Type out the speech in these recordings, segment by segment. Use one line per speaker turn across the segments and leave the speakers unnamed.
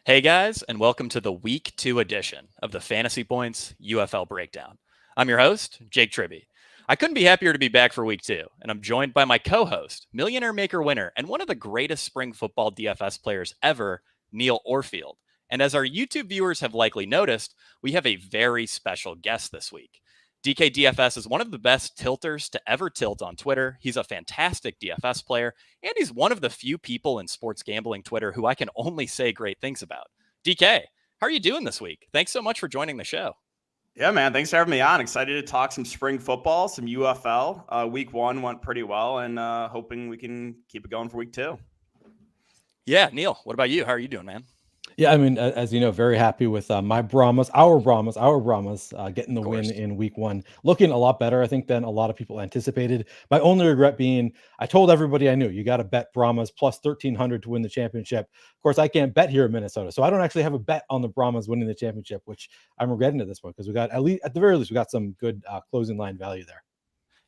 Hey guys, and welcome to the Week 2 edition of the Fantasy Points UFL Breakdown. I'm your host, Jake Tribby. I couldn't be happier to be back for Week 2, and I'm joined by my co-host, Millionaire Maker winner, and one of the greatest spring football DFS players ever, Neil Orfield. And as our YouTube viewers have likely noticed, we have a very special guest this week. DK DFS is one of the best tilters to ever tilt on Twitter. He's a fantastic DFS player, and he's one of the few people in sports gambling Twitter who I can only say great things about. DK, how are you doing this week? Thanks so much for joining the show.
Yeah, man. Thanks for having me on. Excited to talk some spring football, some UFL. Week 1 went pretty well, and hoping we can keep it going for week 2.
Yeah, Neil, what about you? How are you doing, man?
Yeah, I mean, as you know, very happy with my Brahmas, our Brahmas, getting the win in week 1. Looking a lot better, I think, than a lot of people anticipated. My only regret being, I told everybody I knew, you got to bet Brahmas plus 1,300 to win the championship. Of course, I can't bet here in Minnesota, so I don't actually have a bet on the Brahmas winning the championship, which I'm regretting at this point because we got, at the very least, we got some good closing line value there.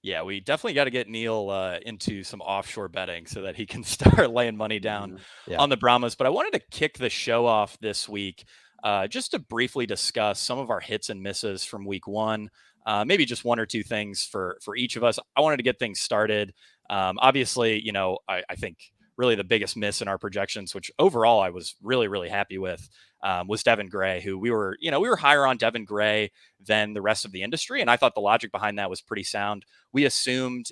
Yeah, we definitely got to get Neil into some offshore betting so that he can start laying money down on the Brahmas. But I wanted to kick the show off this week just to briefly discuss some of our hits and misses from week 1. Maybe just one or two things for each of us. I wanted to get things started. Obviously, you know, I think really the biggest miss in our projections, which overall I was really, really happy with, was Devin Gray, who we were higher on Devin Gray than the rest of the industry. And I thought the logic behind that was pretty sound. We assumed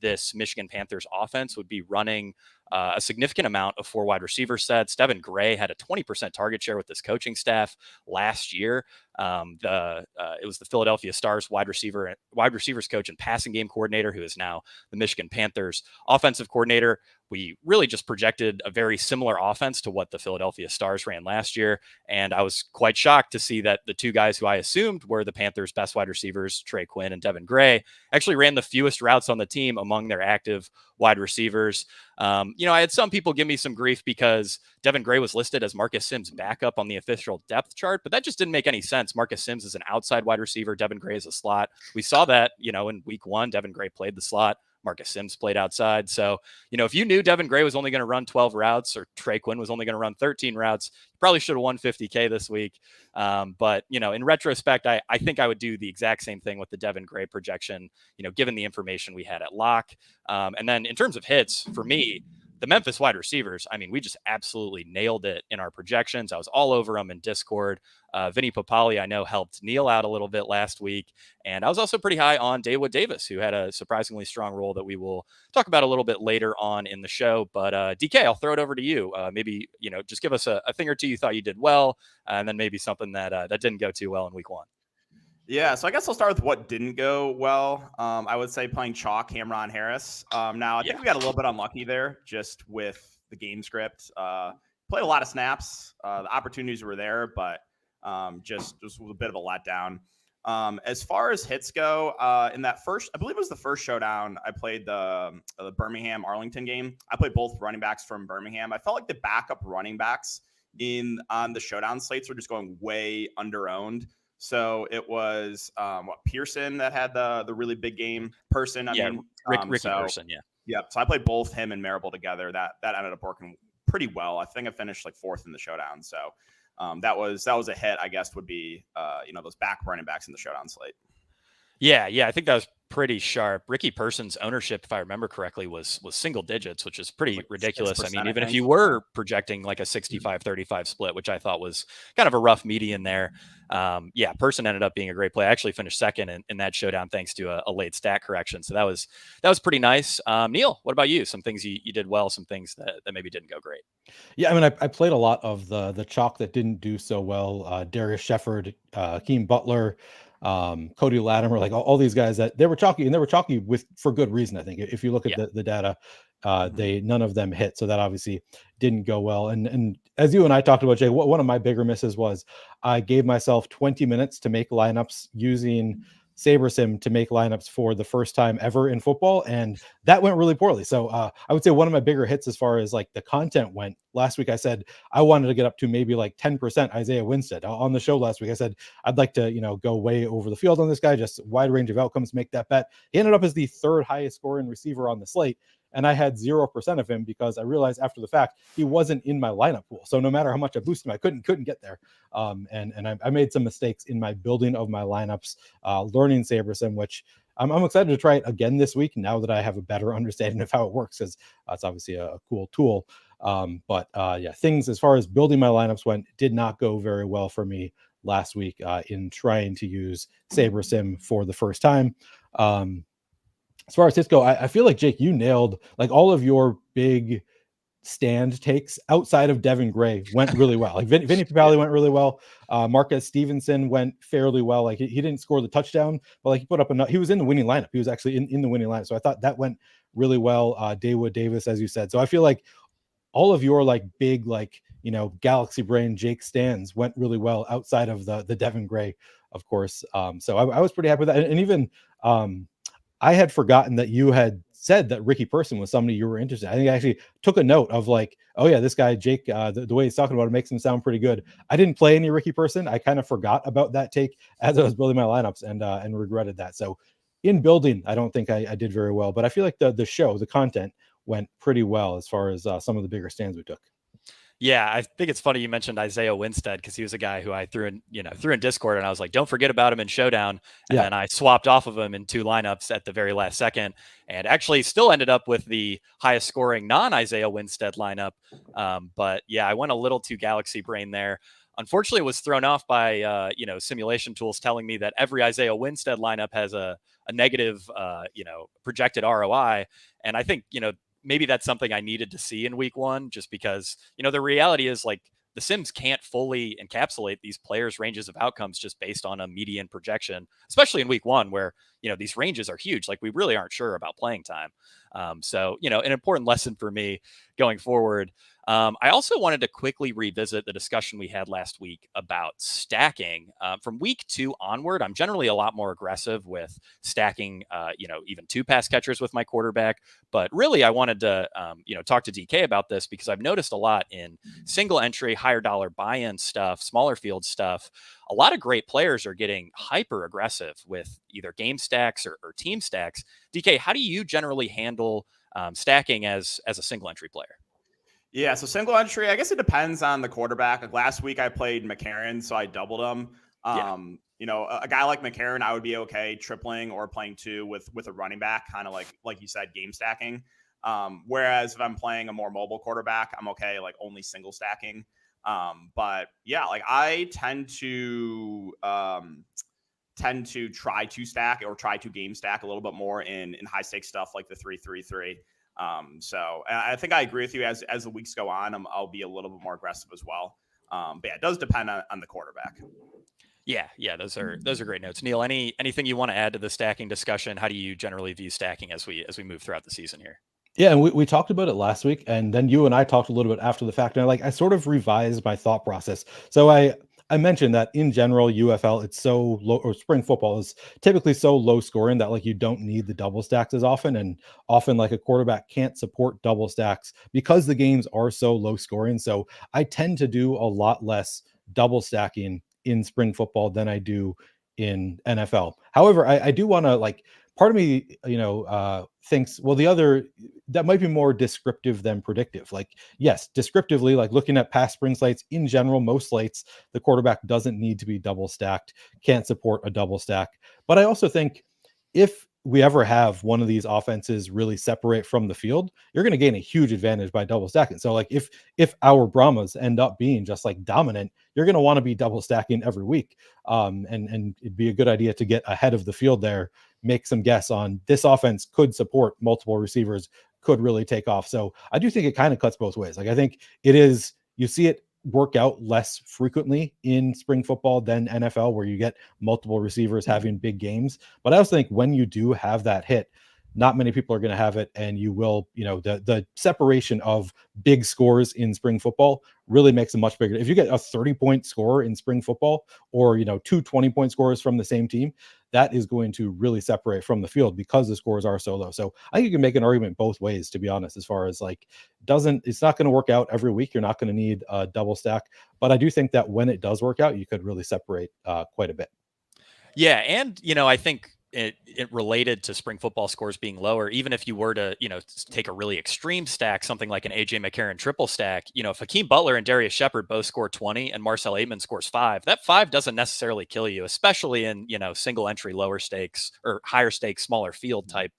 this Michigan Panthers offense would be running a significant amount of 4 wide receiver sets. Devin Gray had a 20% target share with this coaching staff last year. It was the Philadelphia Stars wide receivers coach and passing game coordinator, who is now the Michigan Panthers offensive coordinator. We really just projected a very similar offense to what the Philadelphia Stars ran last year. And I was quite shocked to see that the two guys who I assumed were the Panthers' best wide receivers, Trey Quinn and Devin Gray, actually ran the fewest routes on the team among their active wide receivers. I had some people give me some grief because Devin Gray was listed as Marcus Sims' backup on the official depth chart, but that just didn't make any sense. Marcus Sims is an outside wide receiver. Devin Gray is a slot. We saw that, in week 1, Devin Gray played the slot. Marcus Sims played outside. So, if you knew Devin Gray was only going to run 12 routes or Trey Quinn was only going to run 13 routes, you probably should have won 50K this week. But, in retrospect, I think I would do the exact same thing with the Devin Gray projection, given the information we had at lock. And then in terms of hits, for me, the Memphis wide receivers, I mean, we just absolutely nailed it in our projections. I was all over them in Discord. Vinny Papali, I know, helped Neil out a little bit last week. And I was also pretty high on Dawood Davis, who had a surprisingly strong role that we will talk about a little bit later on in the show. But DK, I'll throw it over to you. Maybe, just give us a thing or two you thought you did well, and then maybe something that didn't go too well in week 1.
Yeah, so I guess I'll start with what didn't go well. I would say playing chalk Cameron Harris. Now, I think we got a little bit unlucky there just with the game script. Played a lot of snaps. The opportunities were there, but just a bit of a letdown. As far as hits go, in that first, I believe it was the first showdown, I played the Birmingham Arlington game. I played both running backs from Birmingham. I felt like the backup running backs on the showdown slates were just going way underowned. So it was Pearson that had the really big game. Person,
Ricky Pearson, yeah.
Yep. So I played both him and Marable together. That ended up working pretty well. I think I finished like 4th in the showdown. So that was a hit, I guess, would be those back running backs in the showdown slate.
Yeah, I think that was pretty sharp. Ricky Person's ownership, if I remember correctly, was single digits, which is pretty ridiculous. I mean, even if you were projecting like a 65-35 split, which I thought was kind of a rough median there. Person ended up being a great play. I actually finished second in that showdown thanks to a late stat correction. So that was pretty nice. Neil, what about you? Some things you did well, some things that maybe didn't go great.
Yeah, I mean, I played a lot of the chalk that didn't do so well. Darius Shepard, Keem Butler, Cody Latimer, like all these guys that they were chalky, and they were chalky for good reason. I think if you look at the data, none of them hit, so that obviously didn't go well. And as you and I talked about, Jay, one of my bigger misses was I gave myself 20 minutes to make lineups using SaberSim to make lineups for the first time ever in football, and that went really poorly. So I would say one of my bigger hits as far as like the content went. Last week I said I wanted to get up to maybe like 10% Isaiah Winstead. On the show last week I said I'd like to go way over the field on this guy, just wide range of outcomes, make that bet. He ended up as the 3rd highest scoring receiver on the slate. and I had 0% of him because I realized after the fact he wasn't in my lineup pool. So no matter how much I boosted him, I couldn't get there. And I made some mistakes in my building of my lineups, learning SaberSim, which I'm excited to try it again this week now that I have a better understanding of how it works, because it's obviously a cool tool. But yeah, things as far as building my lineups went did not go very well for me last week in trying to use SaberSim for the first time. As far as hits go, I feel like, Jake, you nailed like all of your big stand takes outside of Devin Gray went really well. Like Vinny Papali went really well. Marquez Stevenson went fairly well. Like he didn't score the touchdown, but like he put up he was in the winning lineup. He was actually in the winning lineup. So I thought that went really well. Dawood Davis, as you said. So I feel like all of your like big, like, you know, Galaxy Brain Jake stands went really well outside of the Devin Gray, of course. So I was pretty happy with that. And even I had forgotten that you had said that Ricky Person was somebody you were interested in. I think I actually took a note of like, oh yeah, this guy, Jake, the way he's talking about it makes him sound pretty good. I didn't play any Ricky Person. I kind of forgot about that take as I was building my lineups and regretted that. So in building, I don't think I did very well, but I feel like the content went pretty well as far as some of the bigger stands we took.
Yeah, I think it's funny you mentioned Isaiah Winstead, because he was a guy who I threw in Discord, and I was like, don't forget about him in Showdown. And then I swapped off of him in 2 lineups at the very last second, and actually still ended up with the highest scoring non-Isaiah Winstead lineup. But yeah, I went a little too Galaxy Brain there. Unfortunately, it was thrown off by simulation tools telling me that every Isaiah Winstead lineup has a negative projected ROI, and I think maybe that's something I needed to see in week 1, just because, the reality is like the Sims can't fully encapsulate these players' ranges of outcomes just based on a median projection, especially in week 1 where, these ranges are huge. Like we really aren't sure about playing time. So, an important lesson for me going forward. I also wanted to quickly revisit the discussion we had last week about stacking. From week 2 onward, I'm generally a lot more aggressive with stacking, even 2 pass catchers with my quarterback. But really, I wanted to, talk to DK about this, because I've noticed a lot in single entry, higher dollar buy-in stuff, smaller field stuff. A lot of great players are getting hyper aggressive with either game stacks or team stacks. DK, how do you generally handle stacking as a single entry player?
Yeah, so single entry, I guess it depends on the quarterback. Like last week I played McCarron, so I doubled him. A guy like McCarron, I would be okay tripling or playing 2 with a running back, kind of like you said, game stacking. Whereas if I'm playing a more mobile quarterback, I'm okay like only single stacking. But yeah, like I tend to try to stack or try to game stack a little bit more in high stakes stuff like the 3-3-3. So I think I agree with you. As the weeks go on, I'll be a little bit more aggressive as well. But yeah, it does depend on the quarterback.
Yeah, those are great notes. Neil, anything you want to add to the stacking discussion? How do you generally view stacking as we move throughout the season here?
Yeah, and we talked about it last week, and then you and I talked a little bit after the fact, and I sort of revised my thought process. So I mentioned that in general, UFL, it's so low, or spring football is typically so low scoring that like you don't need the double stacks as often. And often like a quarterback can't support double stacks because the games are so low scoring. So I tend to do a lot less double stacking in spring football than I do in NFL. However, I do want to like, part of me, thinks, well, the other that might be more descriptive than predictive. Like, yes, descriptively, like looking at past spring slates in general, most slates, the quarterback doesn't need to be double stacked, can't support a double stack. But I also think if we ever have one of these offenses really separate from the field, you're going to gain a huge advantage by double stacking. So like if our Brahmas end up being just like dominant, you're going to want to be double stacking every week. And it'd be a good idea to get ahead of the field there, make some guess on this offense could support multiple receivers, could really take off. So I do think it kind of cuts both ways. Like I think it is, you see it work out less frequently in spring football than NFL, where you get multiple receivers having big games. But I also think when you do have that hit, not many people are going to have it, and you will, the separation of big scores in spring football really makes it much bigger. If you get a 30-point score in spring football, or 2 20-point scores from the same team, that is going to really separate from the field because the scores are so low. So I think you can make an argument both ways, to be honest, as far as like it's not going to work out every week. You're not going to need a double stack, but I do think that when it does work out, you could really separate quite a bit.
Yeah, and I think it related to spring football scores being lower, even if you were to, take a really extreme stack, something like an AJ McCarron triple stack, if Hakeem Butler and Darius Shepard both score 20 and Marcel Aitman scores 5, that 5 doesn't necessarily kill you, especially in, single entry, lower stakes or higher stakes, smaller field type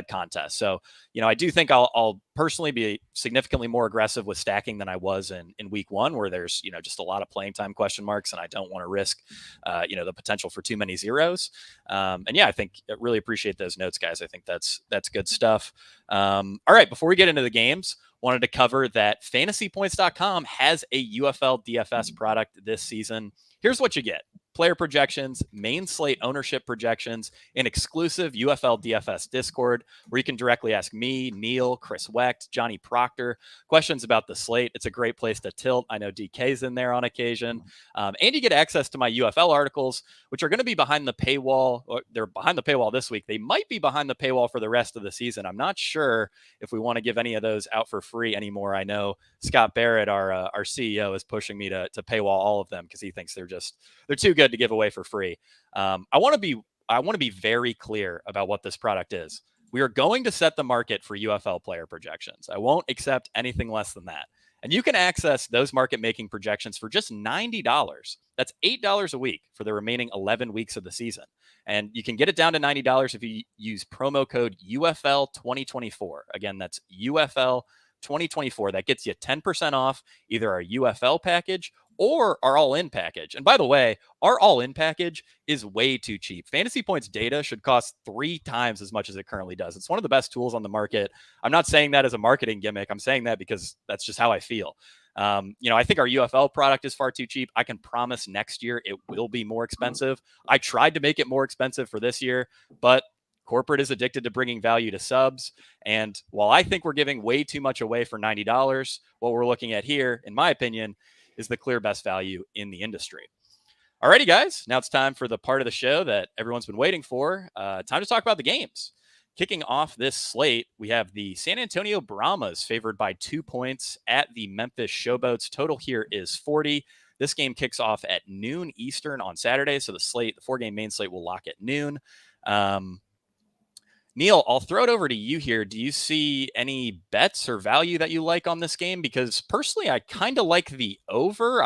contest. So, I do think I'll personally be significantly more aggressive with stacking than I was in week 1, where there's, just a lot of playing time question marks, and I don't want to risk, the potential for too many zeros. And yeah, I think I really appreciate those notes, guys. I think that's good stuff. All right, before we get into the games, wanted to cover that FantasyPoints.com has a UFL DFS product this season. Here's what you get: player projections, main slate ownership projections, an exclusive UFL DFS Discord where you can directly ask me, Neil, Chris Wecht, Johnny Proctor questions about the slate. It's a great place to tilt. I know DK's in there on occasion. And you get access to my UFL articles, which are going to be behind the paywall. They're behind the paywall this week. They might be behind the paywall for the rest of the season. I'm not sure if we want to give any of those out for free anymore. I know Scott Barrett, our CEO, is pushing me to paywall all of them because he thinks they're too good to give away for free. I want to be very clear about what this product is. We are going to set the market for UFL player projections. I won't accept anything less than that. And you can access those market making projections for just $90. That's $8 a week for the remaining 11 weeks of the season. And you can get it down to $90 if you use promo code UFL 2024. Again, that's UFL 2024. That gets you 10% off either our UFL package or our all-in package. And by the way, our all-in package is way too cheap. Fantasy Points data should cost 3 times as much as it currently does. It's one of the best tools on the market. I'm not saying that as a marketing gimmick. I'm saying that because that's just how I feel. I think our UFL product is far too cheap. I can promise next year it will be more expensive. I tried to make it more expensive for this year, but corporate is addicted to bringing value to subs. And while I think we're giving way too much away for $90, what we're looking at here, in my opinion, is the clear best value in the industry. Alrighty, guys, now it's time for the part of the show that everyone's been waiting for. Time to talk about the games. Kicking off this slate, we have the San Antonio Brahmas favored by 2 points at the Memphis Showboats. Total here is 40. This game kicks off at noon Eastern on Saturday, so the 4-game main slate will lock at noon. Neil, I'll throw it over to you here. Do you see any bets or value that you like on this game? Because personally, I kind of like the over.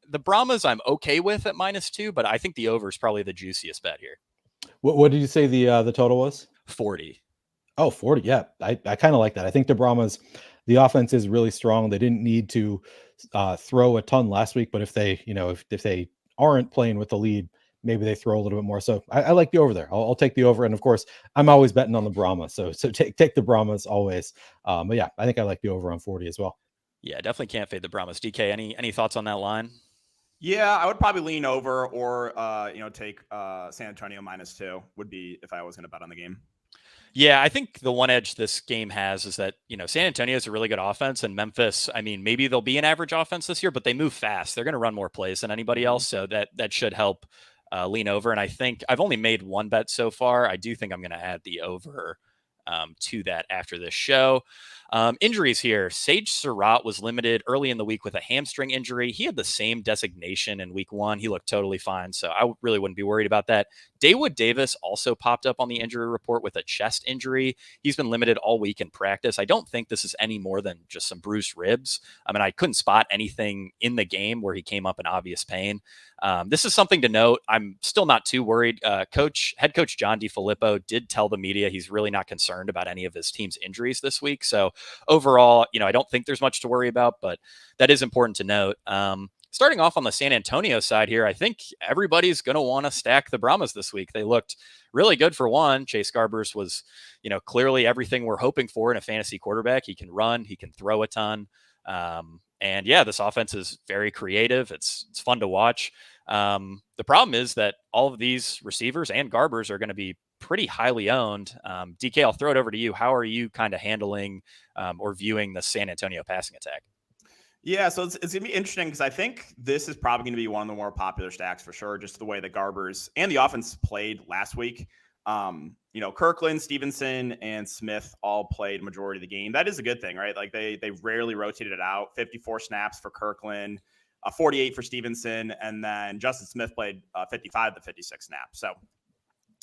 The Brahmas I'm okay with at -2, but I think the over is probably the juiciest bet here.
What did you say the total was?
40.
Oh, 40. Yeah, I kind of like that. I think the Brahmas, the offense is really strong. They didn't need to throw a ton last week, but if they, if they aren't playing with the lead, maybe they throw a little bit more. So I like the over there. I'll take the over. And of course, I'm always betting on the Brahmas. So take the Brahmas always. But yeah, I think I like the over on 40 as well.
Yeah, definitely can't fade the Brahmas. DK, any thoughts on that line?
Yeah, I would probably lean over or, take San Antonio -2 would be if I was going to bet on the game.
Yeah, I think the one edge this game has is that, San Antonio is a really good offense, and Memphis, I mean, maybe they'll be an average offense this year, but they move fast. They're going to run more plays than anybody else. So that should help lean over. And I think I've only made one bet so far. I do think I'm going to add the over to that after this show. Injuries here. Sage Surratt was limited early in the week with a hamstring injury. He had the same designation in week 1. He looked totally fine, so I really wouldn't be worried about that. Dawood Davis also popped up on the injury report with a chest injury. He's been limited all week in practice. I don't think this is any more than just some bruised ribs. I mean, I couldn't spot anything in the game where he came up in obvious pain. This is something to note. I'm still not too worried. Head coach John DeFilippo did tell the media he's really not concerned about any of his team's injuries this week. So overall, I don't think there's much to worry about, but that is important to note. Starting off on the San Antonio side here, I think everybody's going to want to stack the Brahmas this week. They looked really good for one. Chase Garbers was, clearly everything we're hoping for in a fantasy quarterback. He can run, he can throw a ton. And yeah, this offense is very creative. It's fun to watch. The problem is that all of these receivers and Garbers are going to be pretty highly owned. DK, I'll throw it over to you. How are you kind of handling or viewing the San Antonio passing attack?
Yeah, so it's going to be interesting because I think this is probably going to be one of the more popular stacks for sure, just the way the Garbers and the offense played last week. Kirkland, Stevenson, and Smith all played majority of the game. That is a good thing, right? Like they rarely rotated it out. 54 snaps for Kirkland, 48 for Stevenson, and then Justin Smith played 55 to 56 snaps. So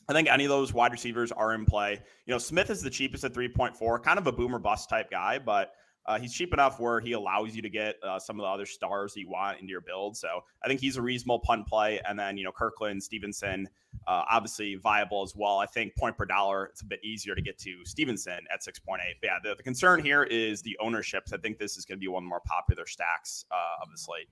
I think any of those wide receivers are in play. Smith is the cheapest at 3.4, kind of a boomer bust type guy, but he's cheap enough where he allows you to get some of the other stars that you want into your build. So I think he's a reasonable punt play. And then, Kirkland, Stevenson, obviously viable as well. I think point per dollar, it's a bit easier to get to Stevenson at 6.8. But yeah, the concern here is the ownerships. I think this is going to be one of the more popular stacks of the slate.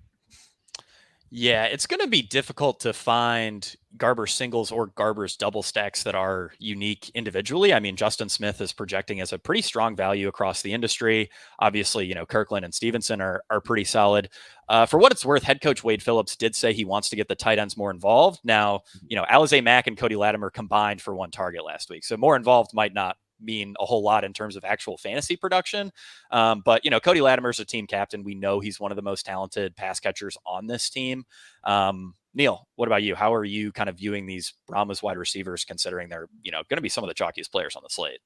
Yeah, it's going to be difficult to find Garber singles or Garber's double stacks that are unique individually. I mean, Justin Smith is projecting as a pretty strong value across the industry. Obviously, Kirkland and Stevenson are pretty solid. For what it's worth, head coach Wade Phillips did say he wants to get the tight ends more involved. Now, Alize Mack and Cody Latimer combined for 1 target last week. So more involved might not mean a whole lot in terms of actual fantasy production. But, Cody Latimer's a team captain. We know he's one of the most talented pass catchers on this team. Neil, what about you? How are you kind of viewing these Brahmas wide receivers, considering they're, going to be some of the chalkiest players on the slate?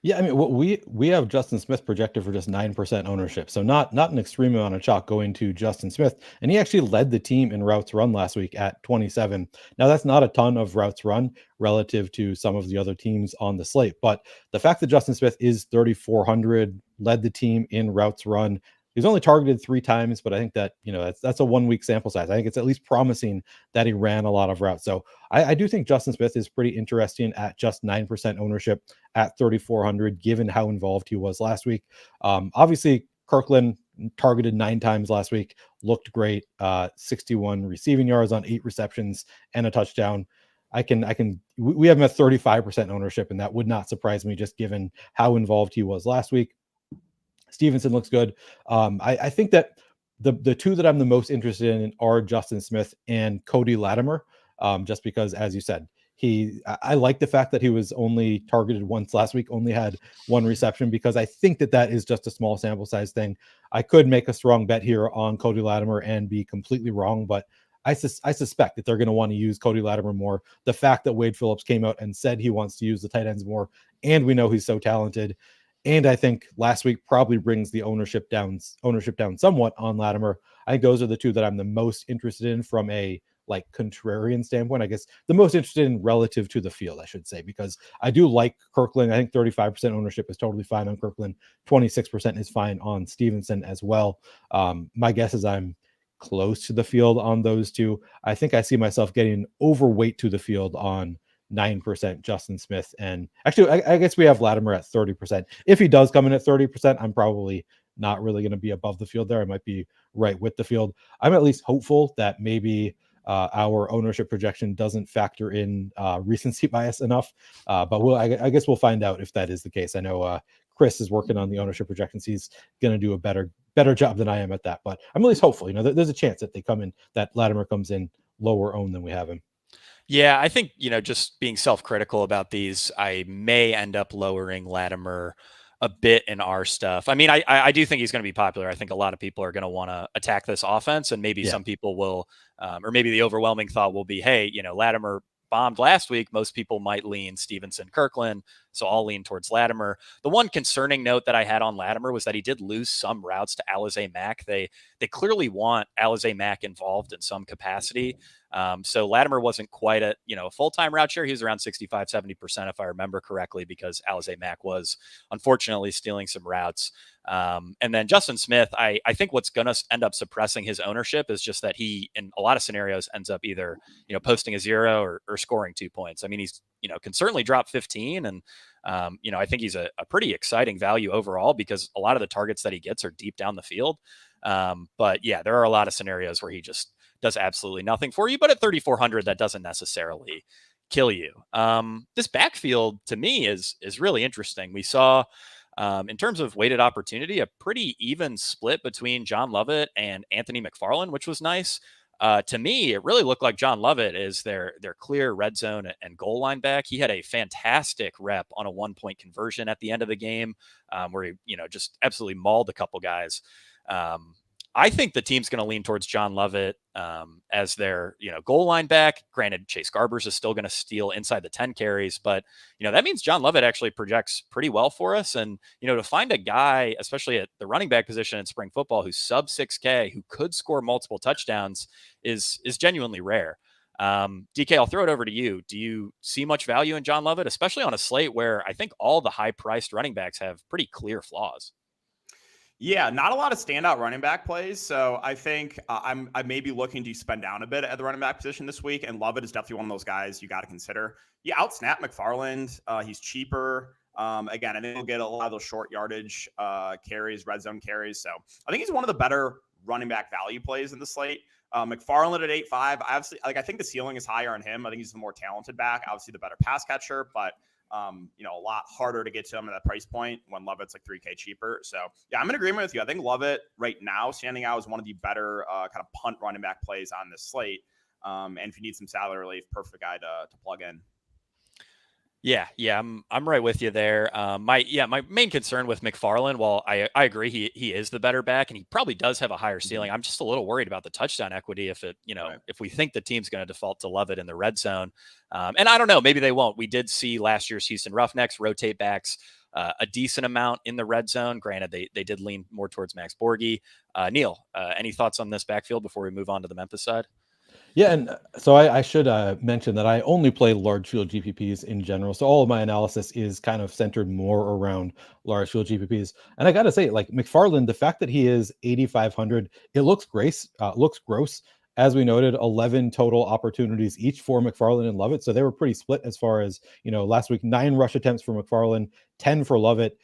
Yeah, I mean, we have Justin Smith projected for just 9% ownership, so not an extreme amount of chalk going to Justin Smith, and he actually led the team in routes run last week at 27. Now that's not a ton of routes run relative to some of the other teams on the slate, but the fact that Justin Smith is 3,400, led the team in routes run. He's only targeted 3 times, but I think that, that's a 1-week sample size. I think it's at least promising that he ran a lot of routes. So I do think Justin Smith is pretty interesting at just 9% ownership at 3,400, given how involved he was last week. Obviously, Kirkland targeted 9 times last week, looked great. 61 receiving yards on 8 receptions and a touchdown. We have him at 35% ownership, and that would not surprise me just given how involved he was last week. Stevenson looks good. I think that the 2 that I'm the most interested in are Justin Smith and Cody Latimer, just because, as you said, I like the fact that he was only targeted once last week, only had 1 reception, because I think that is just a small sample size thing. I could make a strong bet here on Cody Latimer and be completely wrong, but I suspect that they're going to want to use Cody Latimer more. The fact that Wade Phillips came out and said he wants to use the tight ends more, and we know he's so talented. And I think last week probably brings the ownership down somewhat on Latimer. I think those are the 2 that I'm the most interested in from a contrarian standpoint. I guess the most interested in relative to the field, I should say, because I do like Kirkland. I think 35% ownership is totally fine on Kirkland. 26% is fine on Stevenson as well. My guess is I'm close to the field on those 2. I think I see myself getting overweight to the field on 9% Justin Smith. And actually, I guess we have Latimer at 30%. If he does come in at 30%, I'm probably not really going to be above the field there. I might be right with the field. I'm at least hopeful that maybe our ownership projection doesn't factor in recency bias enough. But I guess we'll find out if that is the case. I know Chris is working on the ownership projections. He's going to do a better job than I am at that. But I'm at least hopeful. There's a chance that Latimer comes in lower owned than we have him.
Yeah, I think, just being self-critical about these, I may end up lowering Latimer a bit in our stuff. I mean, I do think he's going to be popular. I think a lot of people are going to want to attack this offense, and maybe some people will, or maybe the overwhelming thought will be, hey, Latimer bombed last week. Most people might lean Stevenson, Kirkland, so I'll lean towards Latimer. The one concerning note that I had on Latimer was that he did lose some routes to Alize Mack. They clearly want Alize Mack involved in some capacity. So Latimer wasn't quite a full-time route share. He was around 65-70%, if I remember correctly, because Alize Mack was unfortunately stealing some routes. And then Justin Smith, I think what's going to end up suppressing his ownership is just that he, in a lot of scenarios, ends up either posting a 0 or scoring 2 points. I mean, he's can certainly drop 15, and I think he's a pretty exciting value overall because a lot of the targets that he gets are deep down the field. But yeah, there are a lot of scenarios where he just does absolutely nothing for you. But at 3,400, that doesn't necessarily kill you. This backfield to me is really interesting. We saw, in terms of weighted opportunity, a pretty even split between John Lovett and Anthony McFarland, which was nice. To me, it really looked like John Lovett is their clear red zone and goal line back. He had a fantastic rep on a 1-point conversion at the end of the game, where he, just absolutely mauled a couple guys. I think the team's going to lean towards John Lovett as their, goal line back. Granted, Chase Garbers is still going to steal inside the 10 carries, but, that means John Lovett actually projects pretty well for us. And, to find a guy, especially at the running back position in spring football, who's sub 6K, who could score multiple touchdowns is genuinely rare. DK, I'll throw it over to you. Do you see much value in John Lovett, especially on a slate where I think all the high-priced running backs have pretty clear flaws?
Yeah, not a lot of standout running back plays. So I think I may be looking to spend down a bit at the running back position this week. And Lovett is definitely one of those guys you got to consider. You outsnap McFarland. He's cheaper. Again, I think he'll get a lot of those short yardage carries, red zone carries. So I think he's one of the better running back value plays in the slate. McFarland at 8.5. I think the ceiling is higher on him. I think he's the more talented back, obviously the better pass catcher, but a lot harder to get to him at that price point when Lovett's like $3K cheaper. So yeah, I'm in agreement with you. I think Lovett right now standing out as one of the better kind of punt running back plays on this slate. And if you need some salary relief, perfect guy to plug in.
Yeah, I'm right with you there. My main concern with McFarland, while I agree he is the better back and he probably does have a higher ceiling, I'm just a little worried about the touchdown equity if we think the team's going to default to Lovett in the red zone. And I don't know, maybe they won't. We did see last year's Houston Roughnecks rotate backs a decent amount in the red zone. Granted, they did lean more towards Max Borghi. Neil, any thoughts on this backfield before we move on to the Memphis side?
Yeah, and so I should mention that I only play large field GPPs in general. So all of my analysis is kind of centered more around large field GPPs. And I got to say, like McFarland, the fact that he is 8,500, it looks gross. As we noted, 11 total opportunities each for McFarland and Lovett. So they were pretty split as far as, last week, 9 rush attempts for McFarland, 10 for Lovett.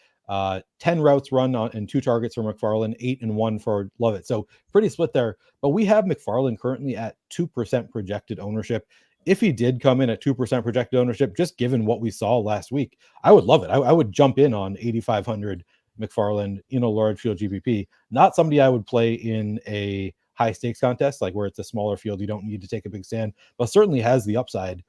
10 routes run and 2 targets for McFarland, 8 and 1 for Lovett. So pretty split there. But we have McFarland currently at 2% projected ownership. If he did come in at 2% projected ownership, just given what we saw last week, I would love it. I would jump in on 8,500 McFarland in a large field GPP. Not somebody I would play in a high stakes contest, like where it's a smaller field, you don't need to take a big stand, but certainly has the upside.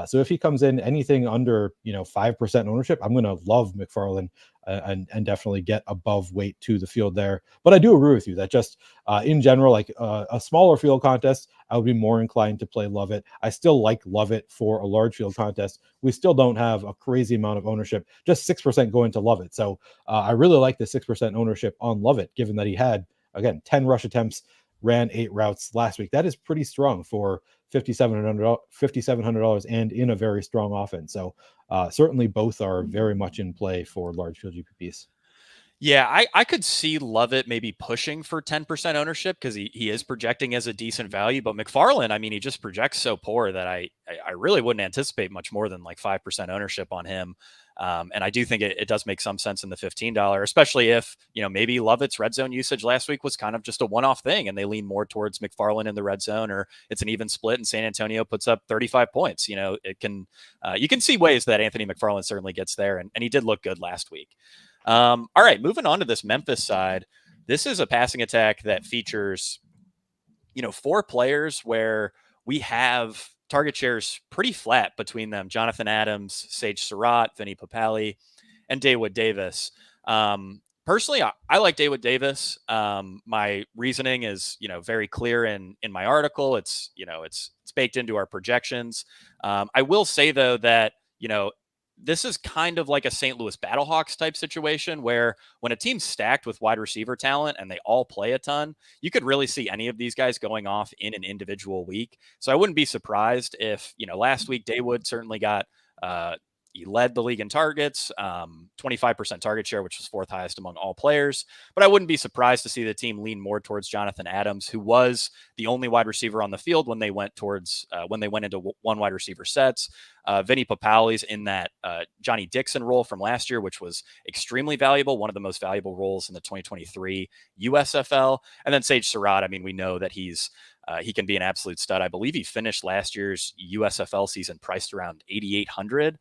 So if he comes in anything under 5% ownership, I'm going to love McFarland and definitely get above weight to the field there. But I do agree with you that just in general, like a smaller field contest, I would be more inclined to play Lovett. I still like Lovett for a large field contest. We still don't have a crazy amount of ownership, just 6% going to Lovett. So I really like the 6% ownership on Lovett, given that he had, again, 10 rush attempts, ran 8 routes last week. That is pretty strong for $5,700 and in a very strong offense. So certainly both are very much in play for large field GPPs.
Yeah, I could see Lovett maybe pushing for 10% ownership because he is projecting as a decent value. But McFarland, I mean, he just projects so poor that I really wouldn't anticipate much more than like 5% ownership on him. And I do think it does make some sense in the $15, especially if, maybe Lovett's red zone usage last week was kind of just a one-off thing and they lean more towards McFarland in the red zone, or it's an even split and San Antonio puts up 35 points. It can, you can see ways that Anthony McFarland certainly gets there. And he did look good last week. All right, moving on to this Memphis side. This is a passing attack that features, 4 players where we have target shares pretty flat between them: Jonathan Adams, Sage Surratt, Vinny Papali, and Dawood Davis. Personally, I like Dawood Davis. My reasoning is, very clear in my article. It's baked into our projections. I will say though that, this is kind of like a St. Louis Battlehawks type situation where when a team's stacked with wide receiver talent and they all play a ton, you could really see any of these guys going off in an individual week. So I wouldn't be surprised if, last week Dawood certainly got, he led the league in targets, 25% target share, which was 4th highest among all players. But I wouldn't be surprised to see the team lean more towards Jonathan Adams, who was the only wide receiver on the field when they went into one wide receiver sets. Vinny Papali's in that Johnny Dixon role from last year, which was extremely valuable, one of the most valuable roles in the 2023 USFL. And then Sage Surratt, I mean, we know that he can be an absolute stud. I believe he finished last year's USFL season priced around 8,800.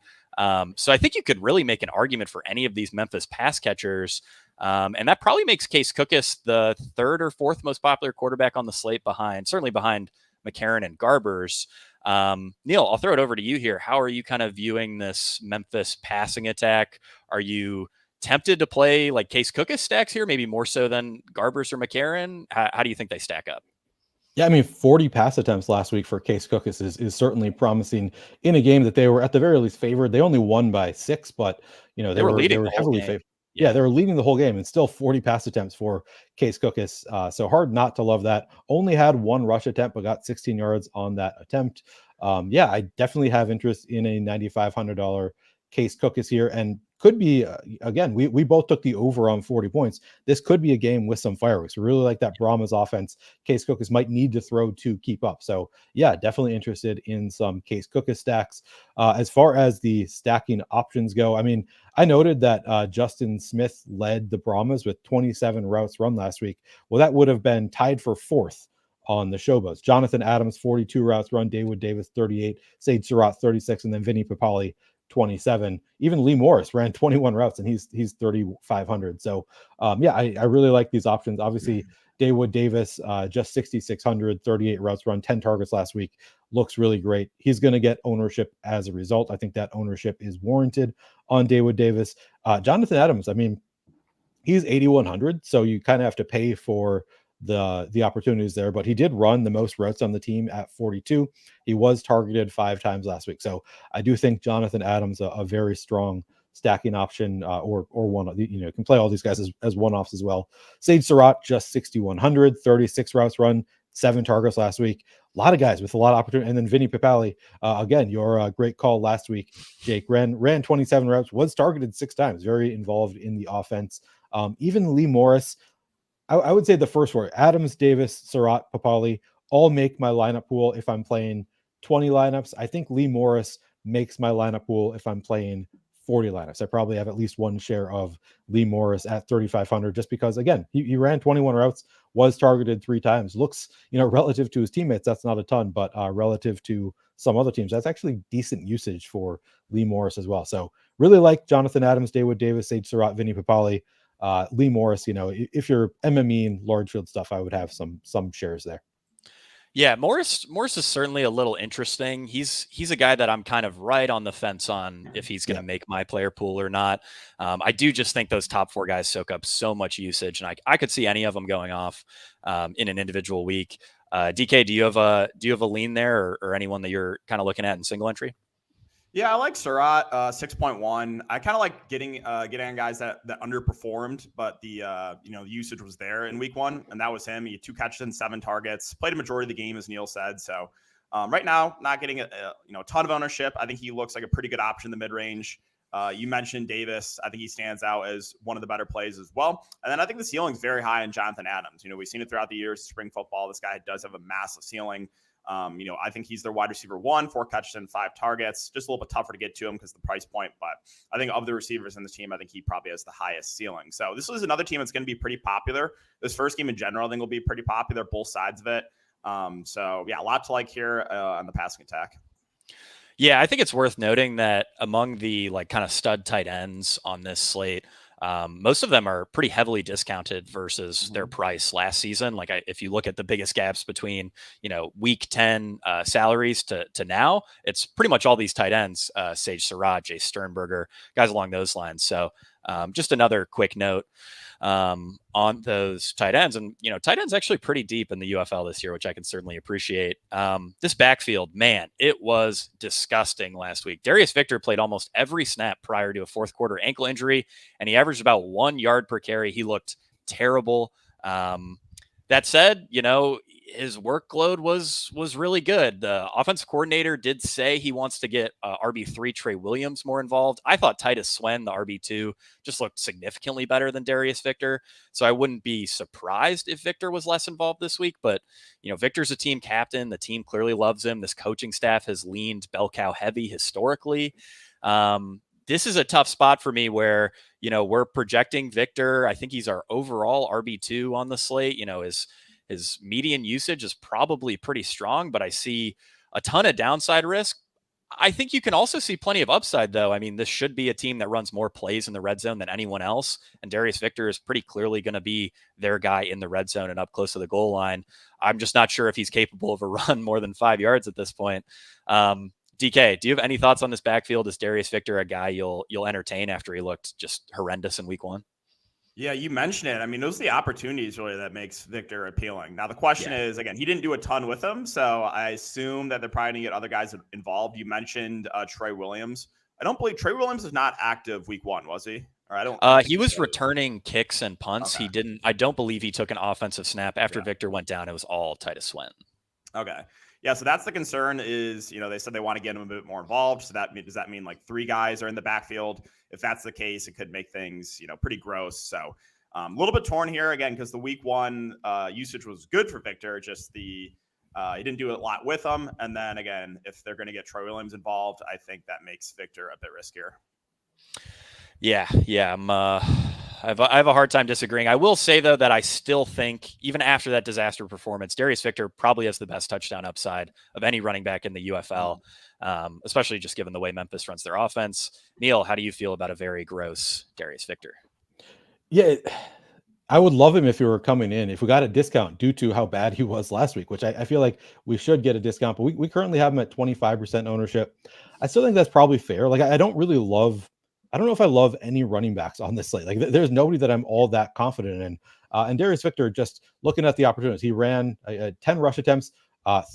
So I think you could really make an argument for any of these Memphis pass catchers. And that probably makes Case Cookus the 3rd or 4th most popular quarterback on the slate, certainly behind McCarron and Garbers. Neil, I'll throw it over to you here. How are you kind of viewing this Memphis passing attack? Are you tempted to play like Case Cookus stacks here, maybe more so than Garbers or McCarron? How do you think they stack up?
Yeah, I mean, 40 pass attempts last week for Case Cookus is certainly promising in a game that they were at the very least favored. They only won by 6, but they were heavily favored. Yeah, they were leading the whole game, and still 40 pass attempts for Case Cookus. So hard not to love that. Only had 1 rush attempt, but got 16 yards on that attempt. yeah, I definitely have interest in a $9,500 Case Cookus here, and could be again, we both took the over on 40 points. This could be a game with some fireworks. We really like that Brahmas offense. Case Cookus might need to throw to keep up. So yeah, definitely interested in some Case Cookus stacks. As far as the stacking options go, I mean, I noted that Justin Smith led the Brahmas with 27 routes run last week. Well, that would have been tied for fourth on the Showboats. Jonathan Adams, 42 routes run, Dawood Davis, 38, Sage Surratt, 36, and then Vinny Papali, 27. Even Lee Morris ran 21 routes, and he's 3,500. So yeah, I really like these options. Obviously, Dawood Davis, just 6,600, 38 routes run, 10 targets last week. Looks really great. He's going to get ownership as a result. I think that ownership is warranted on Dawood Davis. Jonathan Adams, I mean, he's 8,100, so you kind of have to pay for the opportunities there, but he did run the most routes on the team at 42. He was targeted 5 times last week. So I do think Jonathan Adams a very strong stacking option, or one, you can play all these guys as one-offs as well. Sage Surratt, just 6,100, 36 routes run, 7 targets last week. A lot of guys with a lot of opportunity. And then Vinny Papali, again, your great call last week, Jake, ran 27 routes, was targeted 6 times, very involved in the offense. Even Lee Morris, I would say the first 4, Adams, Davis, Surratt, Papali, all make my lineup pool if I'm playing 20 lineups. I think Lee Morris makes my lineup pool if I'm playing 40 lineups. I probably have at least one share of Lee Morris at 3,500, just because, again, he ran 21 routes, was targeted 3 times. Looks, relative to his teammates, that's not a ton, but relative to some other teams, that's actually decent usage for Lee Morris as well. So really like Jonathan Adams, Dawood Davis, Sage Surratt, Vinny Papali. Lee Morris, if you're MME and large field stuff, I would have some shares there.
Yeah, Morris is certainly a little interesting. He's a guy that I'm kind of right on the fence on if he's going to make my player pool or not. I do just think those top 4 guys soak up so much usage, and I could see any of them going off in an individual week. DK, do you have a lean there, or anyone that you're kind of looking at in single entry?
Yeah, I like Surratt, 6.1. I kind of like getting on guys that underperformed, but the usage was there in week 1, and that was him. He had 2 catches and 7 targets, played a majority of the game, as Neil said. So right now, not getting a ton of ownership. I think he looks like a pretty good option in the mid range. You mentioned Davis. I think he stands out as one of the better plays as well. And then I think the ceiling is very high in Jonathan Adams. We've seen it throughout the years, spring football. This guy does have a massive ceiling. I think he's their wide receiver 1, 4 catches and 5 targets. Just a little bit tougher to get to him because of the price point. But I think of the receivers in this team, I think he probably has the highest ceiling. So this is another team that's going to be pretty popular. This first game in general, I think will be pretty popular, both sides of it. So yeah, a lot to like here on the passing attack.
Yeah, I think it's worth noting that among the kind of stud tight ends on this slate, most of them are pretty heavily discounted versus their price last season. If you look at the biggest gaps between, week 10 salaries to now, it's pretty much all these tight ends, Sage Surratt, Jay Sternberger, guys along those lines. So just another quick note on those tight ends. And, tight ends actually pretty deep in the UFL this year, which I can certainly appreciate. This backfield, man, it was disgusting last week. Darius Victor played almost every snap prior to a 4th quarter ankle injury, and he averaged about 1 yard per carry. He looked terrible. That said, his workload was really good. The offensive coordinator did say he wants to get RB3 Trey Williams more involved. I thought Titus Swen, the RB2, just looked significantly better than Darius Victor. So I wouldn't be surprised if Victor was less involved this week. But, Victor's a team captain. The team clearly loves him. This coaching staff has leaned bell cow heavy historically. This is a tough spot for me where, we're projecting Victor. I think he's our overall RB2 on the slate. His median usage is probably pretty strong, but I see a ton of downside risk. I think you can also see plenty of upside, though. I mean, this should be a team that runs more plays in the red zone than anyone else, and Darius Victor is pretty clearly going to be their guy in the red zone and up close to the goal line. I'm just not sure if he's capable of a run more than 5 yards at this point. DK, do you have any thoughts on this backfield? Is Darius Victor a guy you'll entertain after he looked just horrendous in week 1?
Yeah, you mentioned it. I mean, those are the opportunities really that makes Victor appealing. Now, the question is, again, he didn't do a ton with them, so I assume that they're probably going to get other guys involved. You mentioned Trey Williams. I don't believe Trey Williams is not active week 1, was he? Or I don't.
He was returning kicks and punts.
Okay.
He didn't. I don't believe he took an offensive snap after Victor went down. It was all Titus Swen.
Okay. Yeah, so that's the concern is, they said they want to get him a bit more involved. So does that mean like 3 guys are in the backfield? If that's the case, it could make things, pretty gross. So a little bit torn here again, because the week 1 usage was good for Victor. Just he didn't do a lot with them. And then again, if they're going to get Troy Williams involved, I think that makes Victor a bit riskier.
Yeah. I have a hard time disagreeing. I will say, though, that I still think, even after that disaster performance, Darius Victor probably has the best touchdown upside of any running back in the UFL, especially just given the way Memphis runs their offense. Neil, how do you feel about a very gross Darius Victor?
Yeah, I would love him if he were coming in. If we got a discount due to how bad he was last week, which I feel like we should get a discount, but we currently have him at 25% ownership. I still think that's probably fair. Like, I don't know if I love any running backs on this slate. Like, there's nobody that I'm all that confident in. And Darius Victor, just looking at the opportunities, he ran 10 rush attempts,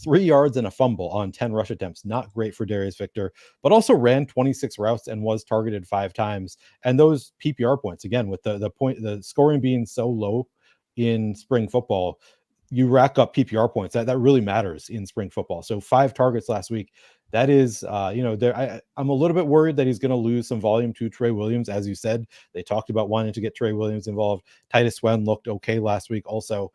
3 yards and a fumble on 10 rush attempts. Not great for Darius Victor, but also ran 26 routes and was targeted 5 times. And those PPR points, again, with the scoring being so low in spring football, you rack up PPR points. That really matters in spring football. So 5 targets last week. That is, I'm a little bit worried that he's going to lose some volume to Trey Williams. As you said, they talked about wanting to get Trey Williams involved. Titus Swen looked okay last week also.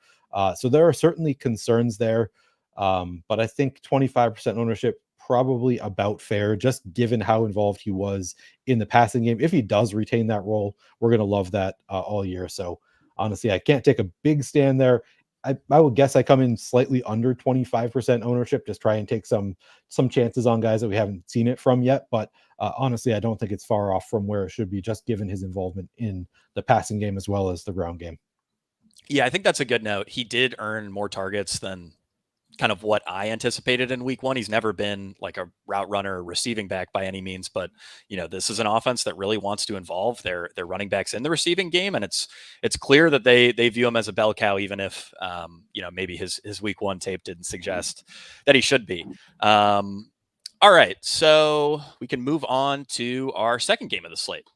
So there are certainly concerns there. But I think 25% ownership, probably about fair, just given how involved he was in the passing game. If he does retain that role, we're going to love that all year. So honestly, I can't take a big stand there. I would guess I come in slightly under 25% ownership, just try and take some chances on guys that we haven't seen it from yet. But honestly, I don't think it's far off from where it should be, just given his involvement in the passing game as well as the ground game.
Yeah, I think that's a good note. He did earn more targets than kind of what I anticipated in week 1. He's never been like a route runner, receiving back by any means, but this is an offense that really wants to involve their running backs in the receiving game. And it's clear that they view him as a bell cow, even if, maybe his week 1 tape didn't suggest that he should be. All right. So we can move on to our second game of the slate.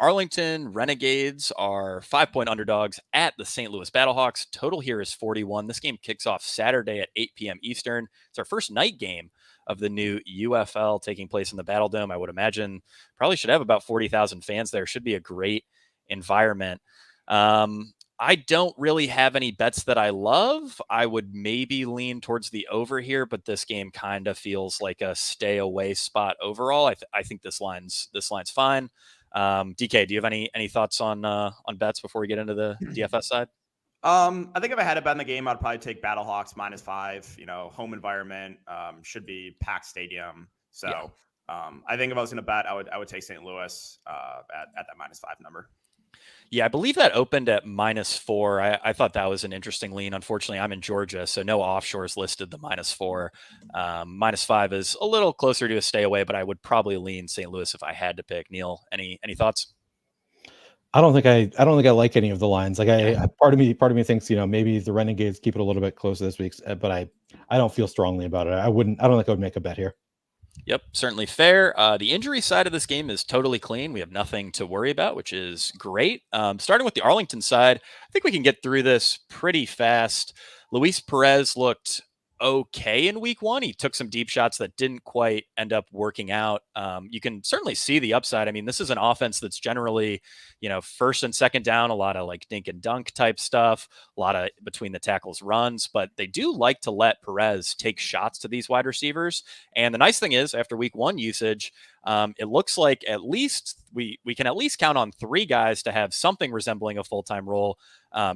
Arlington Renegades are 5-point underdogs at the St. Louis Battlehawks. Total here is 41. This game kicks off Saturday at 8 p.m. Eastern. It's our first night game of the new UFL taking place in the Battle Dome. I would imagine probably should have about 40,000 fans there. Should be a great environment. I don't really have any bets that I love. I would maybe lean towards the over here, but this game kind of feels like a stay away spot overall. I think this line's fine. DK, do you have any thoughts on bets before we get into the DFS side?
I think if I had a bet in the game, I'd probably take Battlehawks -5. Home environment, should be packed stadium. So yeah. I think if I was going to bet, I would take St. Louis at that -5 number.
Yeah, I believe that opened at -4. I thought that was an interesting lean. Unfortunately, I'm in Georgia, so no offshores listed the -4. -5 is a little closer to a stay away, but I would probably lean St. Louis if I had to pick. Neil, any thoughts?
I don't think I like any of the lines. Like part of me thinks, maybe the Renegades keep it a little bit closer this week, but I don't feel strongly about it. I don't think I would make a bet here.
Yep, certainly fair. The injury side of this game is totally clean. We have nothing to worry about, which is great. Starting with the Arlington side, I think we can get through this pretty fast. Luis Perez looked okay in week 1. He took some deep shots that didn't quite end up working out. You can certainly see the upside. I mean, this is an offense that's generally, first and second down, a lot of like dink and dunk type stuff, a lot of between the tackles runs, but they do like to let Perez take shots to these wide receivers. And the nice thing is, after week 1 usage, it looks like at least we can at least count on 3 guys to have something resembling a full-time role.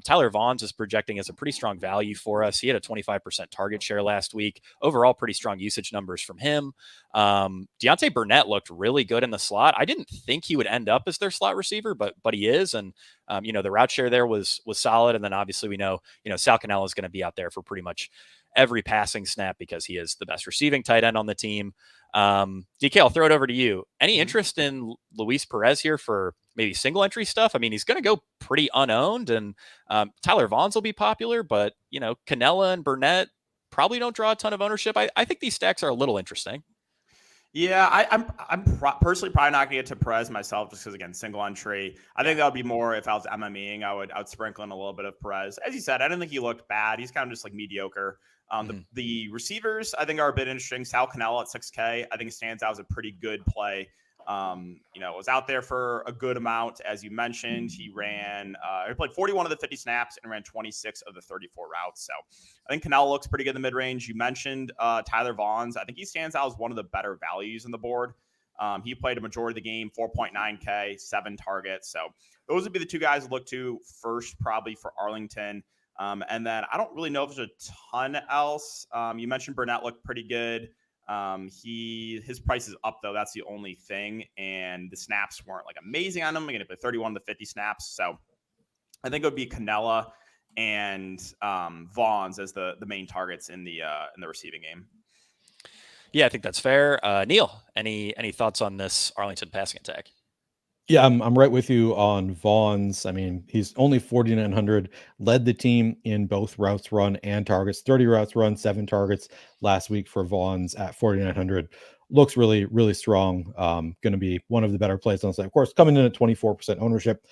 Tyler Vaughn's is projecting as a pretty strong value for us. He had a 25% target share last week. Overall, pretty strong usage numbers from him. Deontay Burnett looked really good in the slot. I didn't think he would end up as their slot receiver, but he is. And, the route share there was solid. And then obviously we know, Sal Cannella is going to be out there for pretty much every passing snap because he is the best receiving tight end on the team. DK, I'll throw it over to you. Any interest in Luis Perez here for maybe single entry stuff? I mean, he's going to go pretty unowned, and Tyler Vaughn's will be popular, but Cannella and Burnett probably don't draw a ton of ownership. I think these stacks are a little interesting.
Yeah, I'm personally probably not going to get to Perez myself just because, again, single entry. I think that would be more if I was MMEing. I would sprinkle in a little bit of Perez. As you said, I didn't think he looked bad. He's kind of just like mediocre. The receivers I think are a bit interesting. Sal Cannella at 6K I think stands out as a pretty good play. Was out there for a good amount, as you mentioned. He played 41 of the 50 snaps and ran 26 of the 34 routes. So I think Cannell looks pretty good in the mid range. You mentioned Tyler Vaughn's. I think he stands out as one of the better values in the board. He played a majority of the game, 4.9K, 7 targets. So those would be the two guys to look to first, probably for Arlington. And then I don't really know if there's a ton else. You mentioned Burnett looked pretty good. His price is up though. That's the only thing. And the snaps weren't like amazing on him. Again, he played 31 of the 50 snaps. So I think it would be Cannella and Vaughn's as the main targets in the receiving game.
Yeah, I think that's fair. Neil, any thoughts on this Arlington passing attack?
Yeah, I'm right with you on Vaughn's. I mean, he's only 4,900, led the team in both routes run and targets, 30 routes run, 7 targets last week for Vaughn's at 4,900. Looks really, really strong. Going to be one of the better plays on the site. Of course, coming in at 24% ownership.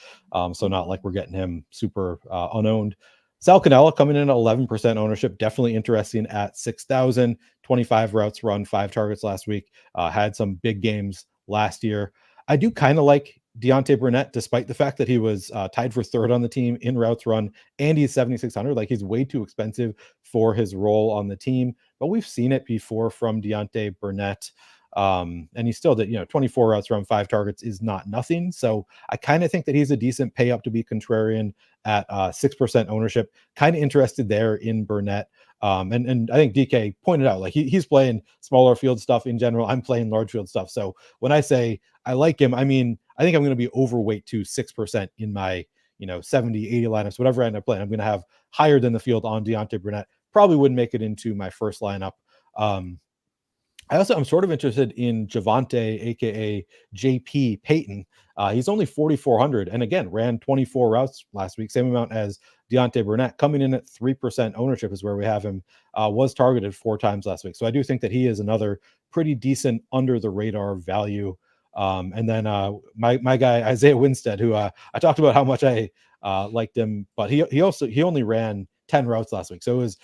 So not like we're getting him super unowned. Sal Cannella coming in at 11% ownership. Definitely interesting at 6,000, 25 routes run, 5 targets last week. Had some big games last year. I do kind of like Deontay Burnett, despite the fact that he was tied for 3rd on the team in routes run, and he's 7,600. Like, he's way too expensive for his role on the team. But we've seen it before from Deontay Burnett. And he still did, 24 routes run, 5 targets is not nothing. So I kind of think that he's a decent pay up to be contrarian at 6% ownership. Kind of interested there in Burnett. And I think DK pointed out, like, he's playing smaller field stuff in general. I'm playing large field stuff. So when I say I like him, I mean, I think I'm going to be overweight to 6% in my, 70, 80 lineups, whatever I end up playing. I'm going to have higher than the field on Deontay Burnett. Probably wouldn't make it into my first lineup. I'm sort of interested in Javonte, aka JP Payton. He's only 4,400, and again ran 24 routes last week, same amount as Deontay Burnett. Coming in at 3% ownership is where we have him. Was targeted 4 times last week, so I do think that he is another pretty decent under the radar value. And then my guy Isaiah Winstead, who I talked about how much I liked him, but he only ran 10 routes last week. So it was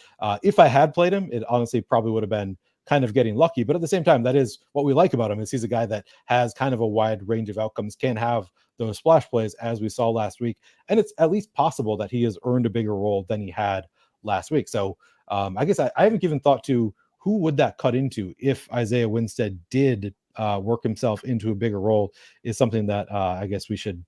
if I had played him, it honestly probably would have been kind of getting lucky. But at the same time, that is what we like about him, is he's a guy that has kind of a wide range of outcomes, can have those splash plays as we saw last week. And it's at least possible that he has earned a bigger role than he had last week. So I guess I haven't given thought to who would that cut into if Isaiah Winstead did work himself into a bigger role, is something that I guess we should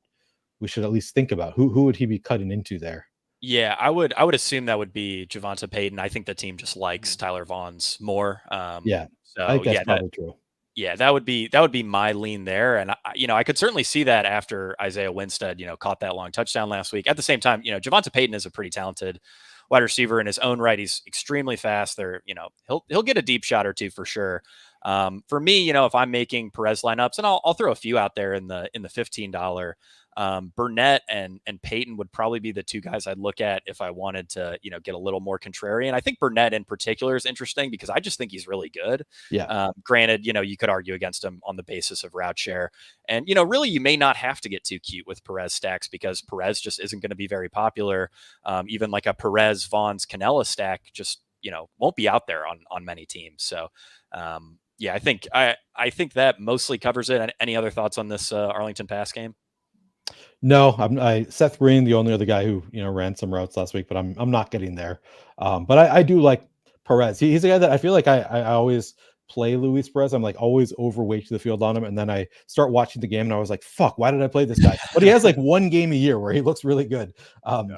at least think about. Who would he be cutting into there?
Yeah, I would assume that would be Javonte Payton. I think the team just likes Tyler Vaughn's more.
Yeah,
so
I think that's probably true.
Yeah, that would be my lean there, and I could certainly see that after Isaiah Winstead, caught that long touchdown last week. At the same time, Javonte Payton is a pretty talented wide receiver in his own right. He's extremely fast. He'll get a deep shot or two for sure. For me, if I'm making Perez lineups, and I'll throw a few out there in the $15. Burnett and Payton would probably be the two guys I'd look at if I wanted to, get a little more contrarian. I think Burnett in particular is interesting because I just think he's really good.
Yeah.
Granted, you could argue against him on the basis of route share. And, really, you may not have to get too cute with Perez stacks because Perez just isn't going to be very popular. Even like a Perez, Vaughn's, Cannella stack just, won't be out there on many teams. So, yeah, I think that mostly covers it. Any other thoughts on this Arlington pass game?
No, Seth Green, the only other guy who ran some routes last week, but I'm not getting there. But I do like Perez. He's a guy that I feel like I always play Luis Perez. I'm like always overweight to the field on him, and then I start watching the game, and I was like, "Fuck, why did I play this guy?" But he has like one game a year where he looks really good.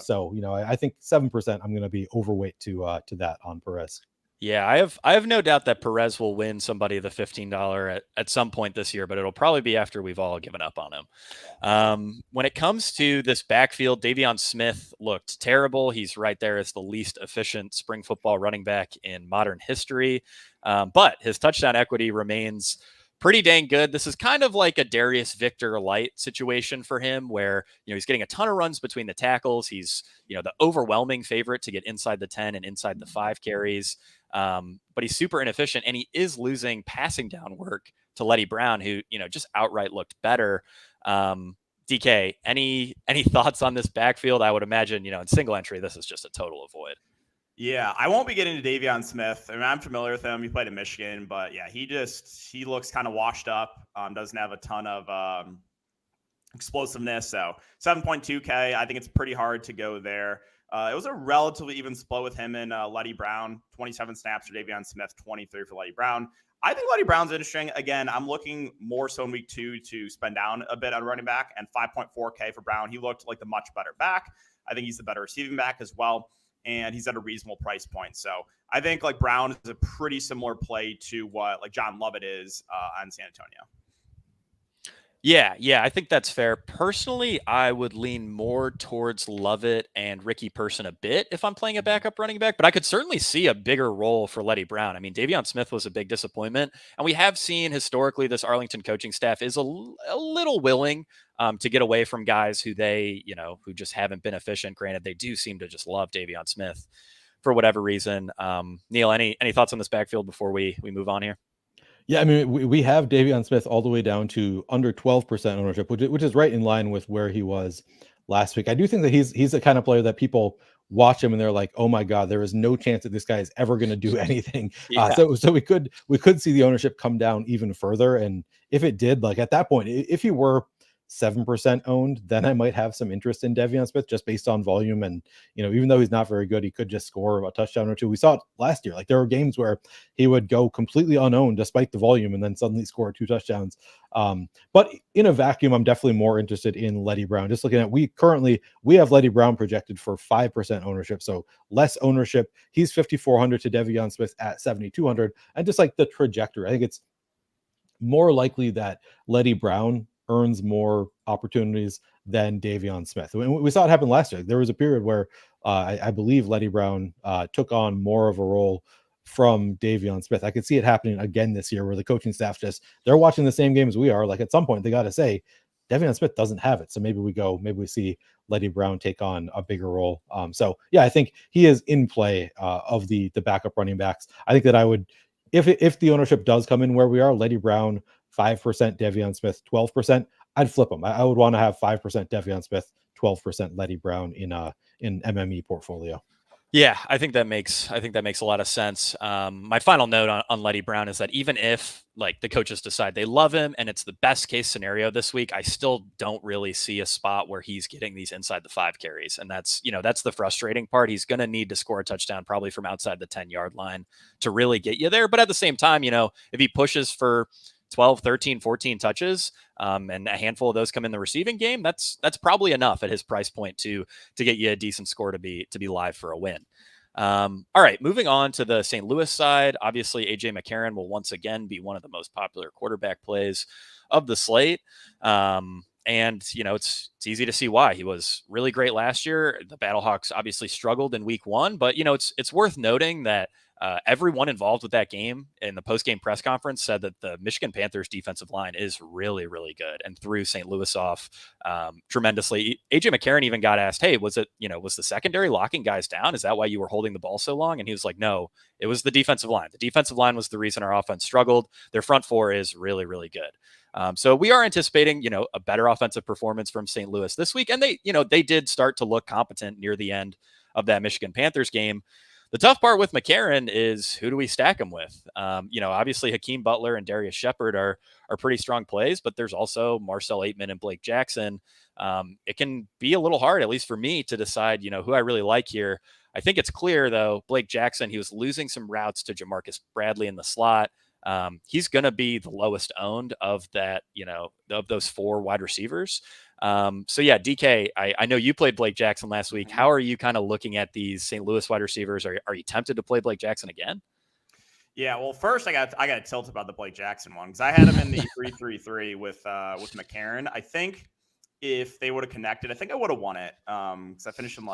So I think 7% I'm going to be overweight to that on Perez.
Yeah, I have no doubt that Perez will win somebody the $15 at some point this year, but it'll probably be after we've all given up on him. When it comes to this backfield, Davion Smith looked terrible. He's right there as the least efficient spring football running back in modern history. But his touchdown equity remains pretty dang good. This is kind of like a Darius Victor light situation for him where, he's getting a ton of runs between the tackles. He's, the overwhelming favorite to get inside the 10 and inside the 5 carries. But he's super inefficient, and he is losing passing down work Letty Brown, who, just outright looked better. DK, any thoughts on this backfield? I would imagine, in single entry, this is just a total avoid.
Yeah, I won't be getting to Davion Smith. I mean, I'm familiar with him. He played in Michigan, but yeah, he looks kind of washed up. Doesn't have a ton of explosiveness. So 7.2K, I think it's pretty hard to go there. It was a relatively even split with him and Letty Brown. 27 snaps for Davion Smith, 23 for Letty Brown. I think Letty Brown's interesting. Again, I'm looking more so in week 2 to spend down a bit on running back, and 5.4K for Brown. He looked like the much better back. I think he's the better receiving back as well, and he's at a reasonable price point. So I think like Brown is a pretty similar play to what like John Lovett is on San Antonio.
Yeah, I think that's fair. Personally, I would lean more towards Lovett and Ricky Person a bit if I'm playing a backup running back, but I could certainly see a bigger role for Letty Brown. I mean, Davion Smith was a big disappointment, and we have seen historically this Arlington coaching staff is a little willing to get away from guys who who just haven't been efficient. Granted, they do seem to just love Davion Smith for whatever reason. Neil, any thoughts on this backfield before we move on here?
Yeah, I mean, we have Davion Smith all the way down to under 12% ownership, which is right in line with where he was last week. I do think that he's the kind of player that people watch him and they're like, oh my God, there is no chance that this guy is ever going to do anything.
Yeah.
So we could see the ownership come down even further. And if it did, like at that point, if he were 7% owned, then I might have some interest in Davion Smith just based on volume. And, even though he's not very good, he could just score a touchdown or two. We saw it last year. Like there were games where he would go completely unowned despite the volume and then suddenly score 2 touchdowns. But in a vacuum, I'm definitely more interested in Letty Brown. Just looking at, we have Letty Brown projected for 5% ownership. So less ownership. He's 5,400 to Davion Smith at 7,200. And just like the trajectory, I think it's more likely that Letty Brown earns more opportunities than Davion Smith. We saw it happen last year. There was a period where I believe Letty Brown took on more of a role from Davion Smith. I could see it happening again this year where the coaching staff they're watching the same game as we are. Like at some point they got to say, Davion Smith doesn't have it. So maybe we see Letty Brown take on a bigger role. So yeah, I think he is in play of the backup running backs. I think that I would, if the ownership does come in where we are, Letty Brown 5%, Davion Smith 12%, I'd flip them. I would want to have 5% Davion Smith, 12% Letty Brown in MME portfolio.
Yeah, I think that makes a lot of sense. My final note on Letty Brown is that even if like the coaches decide they love him and it's the best case scenario this week, I still don't really see a spot where he's getting these inside the 5 carries. And that's the frustrating part. He's going to need to score a touchdown probably from outside the 10-yard line to really get you there. But at the same time, if he pushes for 12, 13, 14 touches, and a handful of those come in the receiving game, that's probably enough at his price point to get you a decent score to be live for a win. All right, moving on to the St. Louis side. Obviously, AJ McCarron will once again be one of the most popular quarterback plays of the slate. And it's easy to see why. He was really great last year. The Battlehawks obviously struggled in week 1, but it's worth noting that everyone involved with that game in the post-game press conference said that the Michigan Panthers defensive line is really, really good and threw St. Louis off tremendously. AJ McCarron even got asked, hey, was the secondary locking guys down? Is that why you were holding the ball so long? And he was like, no, it was the defensive line. The defensive line was the reason our offense struggled. Their front 4 is really, really good. So we are anticipating, a better offensive performance from St. Louis this week. And they did start to look competent near the end of that Michigan Panthers game. The tough part with McCarron is who do we stack him with? Obviously Hakeem Butler and Darius Shepard are pretty strong plays, but there's also Marcel Aitman and Blake Jackson. It can be a little hard, at least for me, to decide, who I really like here. I think it's clear, though, Blake Jackson, he was losing some routes to Jamarcus Bradley in the slot. He's going to be the lowest owned of that, of those 4 wide receivers. So yeah, DK, I know you played Blake Jackson last week. How are you kind of looking at these St. Louis wide receivers? Are you tempted to play Blake Jackson again?
Yeah, well, first I got to tilt about the Blake Jackson one because I had him in the 3-3-3 with McCarron. I think if they would have connected, I think I would have won it because I finished in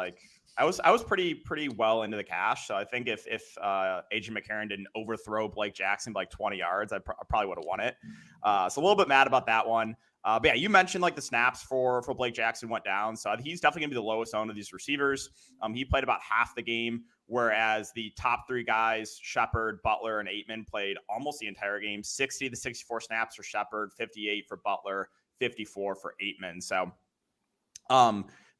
I was pretty well into the cash. So I think if AJ McCarron didn't overthrow Blake Jackson by like 20 yards, I probably would have won it. So a little bit mad about that one. But yeah, you mentioned the snaps for Blake Jackson went down. So he's definitely going to be the lowest owned of these receivers. He played about half the game whereas the top three guys, Shepard, Butler, and Aitman, played almost the entire game. 60 to 64 snaps for Shepard, 58 for Butler, 54 for Aitman. So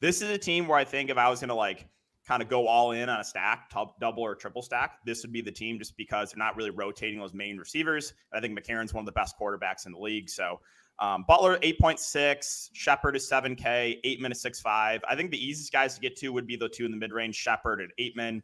this is a team where I think if I was going to like kind of go all in on a stack, double or triple stack, this would be the team, just because they're not really rotating those main receivers. I think McCarron's one of the best quarterbacks in the league. So Butler 8.6, Shepard is 7K, Aitman is 6.5. I think the easiest guys to get to would be the two in the mid-range, Shepard and Aitman.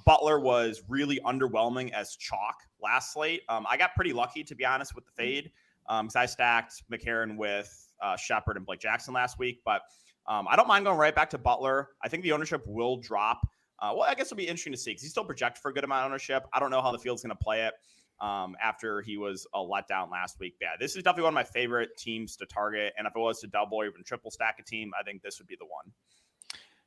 Butler was really underwhelming as chalk last slate. I got pretty lucky, to be honest, with the fade, because I stacked McCarron with Shepard and Blake Jackson last week. But I don't mind going right back to Butler. I think the ownership will drop. Well, I guess it'll be interesting to see, because he's still projected for a good amount of ownership. I don't know how the field's going to play it after he was a letdown last week. Yeah, this is definitely one of my favorite teams to target. And if it was to double or even triple stack a team, I think this would be the one.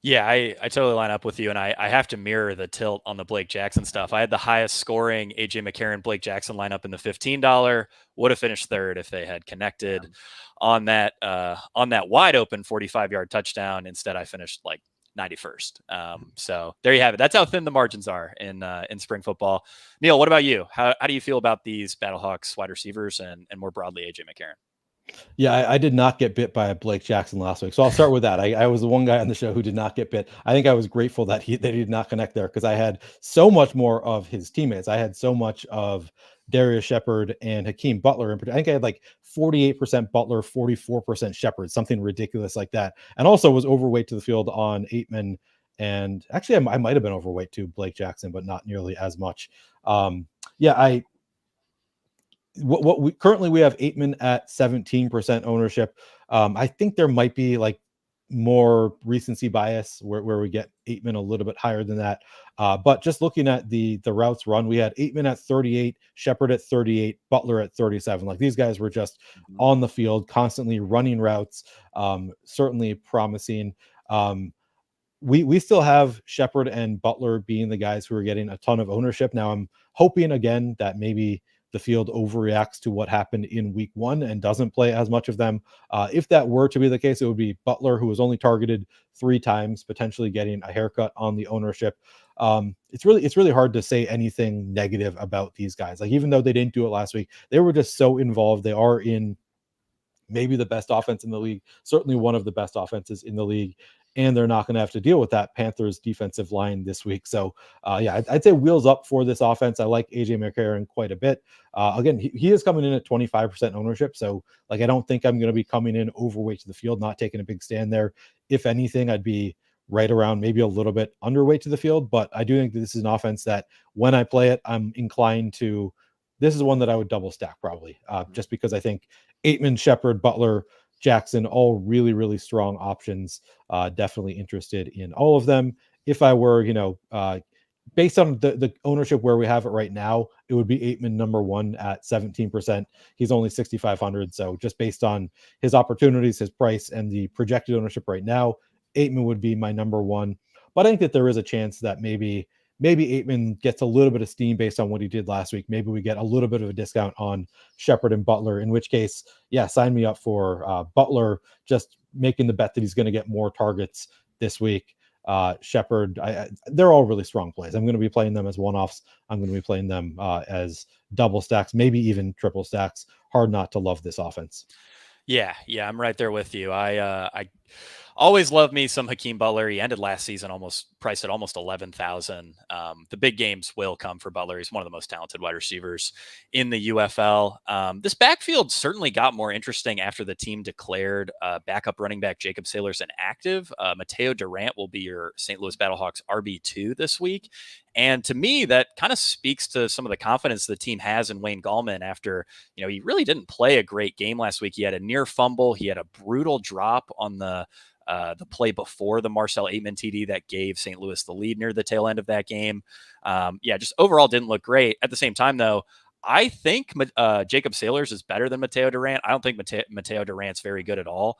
Yeah, I totally line up with you, and I have to mirror the tilt on the Blake Jackson stuff. I had the highest scoring AJ McCarron Blake Jackson lineup in the $15. Would have finished third if they had connected on that wide open 45-yard touchdown. Instead, I finished like 91st. So there you have it. That's how thin the margins are in spring football. Neil, what about you? How do you feel about these Battlehawks wide receivers and more broadly AJ McCarron?
Yeah, I did not get bit by Blake Jackson last week, so I'll start with that. I was the one guy on the show who did not get bit. I think I was grateful that he did not connect there, because I had so much more of his teammates. I had so much of Darius Shepard and Hakeem Butler. I think I had like 48% Butler, 44% Shepard, something ridiculous like that. And also was overweight to the field on Aitman, and actually I might have been overweight to Blake Jackson, but not nearly as much. What we currently have Aitman at 17% ownership. I think there might be like more recency bias where we get Aitman a little bit higher than that. But just looking at the routes run, we had Aitman at 38, Shepard at 38, Butler at 37. Like, these guys were just on the field, constantly running routes. Certainly promising. We still have Shepard and Butler being the guys who are getting a ton of ownership. Now I'm hoping again that maybe the field overreacts to what happened in week one and doesn't play as much of them. If that were to be the case, it would be Butler, who was only targeted 3 times, potentially getting a haircut on the ownership. It's really hard to say anything negative about these guys. Like, even though they didn't do it last week, they were just so involved. They are in maybe the best offense in the league, certainly one of the best offenses in the league. And they're not going to have to deal with that Panthers defensive line this week. So, I'd say wheels up for this offense. I like AJ McCarron quite a bit. Again, he is coming in at 25% ownership. So, like, I don't think I'm going to be coming in overweight to the field, not taking a big stand there. If anything, I'd be right around maybe a little bit underweight to the field. But I do think that this is an offense that when I play it, I'm inclined to. This is one that I would double stack probably, just because I think Aitman, Shepard, Butler, Jackson, all really, really strong options. Definitely interested in all of them. If I were, based on the ownership where we have it right now, it would be Aitman number one at 17%. He's only 6,500. So just based on his opportunities, his price, and the projected ownership right now, Aitman would be my number one. But I think that there is a chance that maybe Aitman gets a little bit of steam based on what he did last week. Maybe we get a little bit of a discount on Shepard and Butler, in which case, yeah, sign me up for Butler, just making the bet that he's going to get more targets this week. Shepard, they're all really strong plays. I'm going to be playing them as one-offs. I'm going to be playing them as double stacks, maybe even triple stacks. Hard not to love this offense.
Yeah, I'm right there with you. I always love me some Hakeem Butler. He ended last season priced at almost 11,000. The big games will come for Butler. He's one of the most talented wide receivers in the UFL. This backfield certainly got more interesting after the team declared backup running back Jacob Saylors inactive. Mateo Durant will be your St. Louis Battlehawks RB2 this week. And to me, that kind of speaks to some of the confidence the team has in Wayne Gallman after, he really didn't play a great game last week. He had a near fumble. He had a brutal drop on the play before the Marcel Aitman TD that gave St. Louis the lead near the tail end of that game. Just overall didn't look great. At the same time, though, I think Jacob Saylors is better than Mateo Durant. I don't think Mateo Durant's very good at all.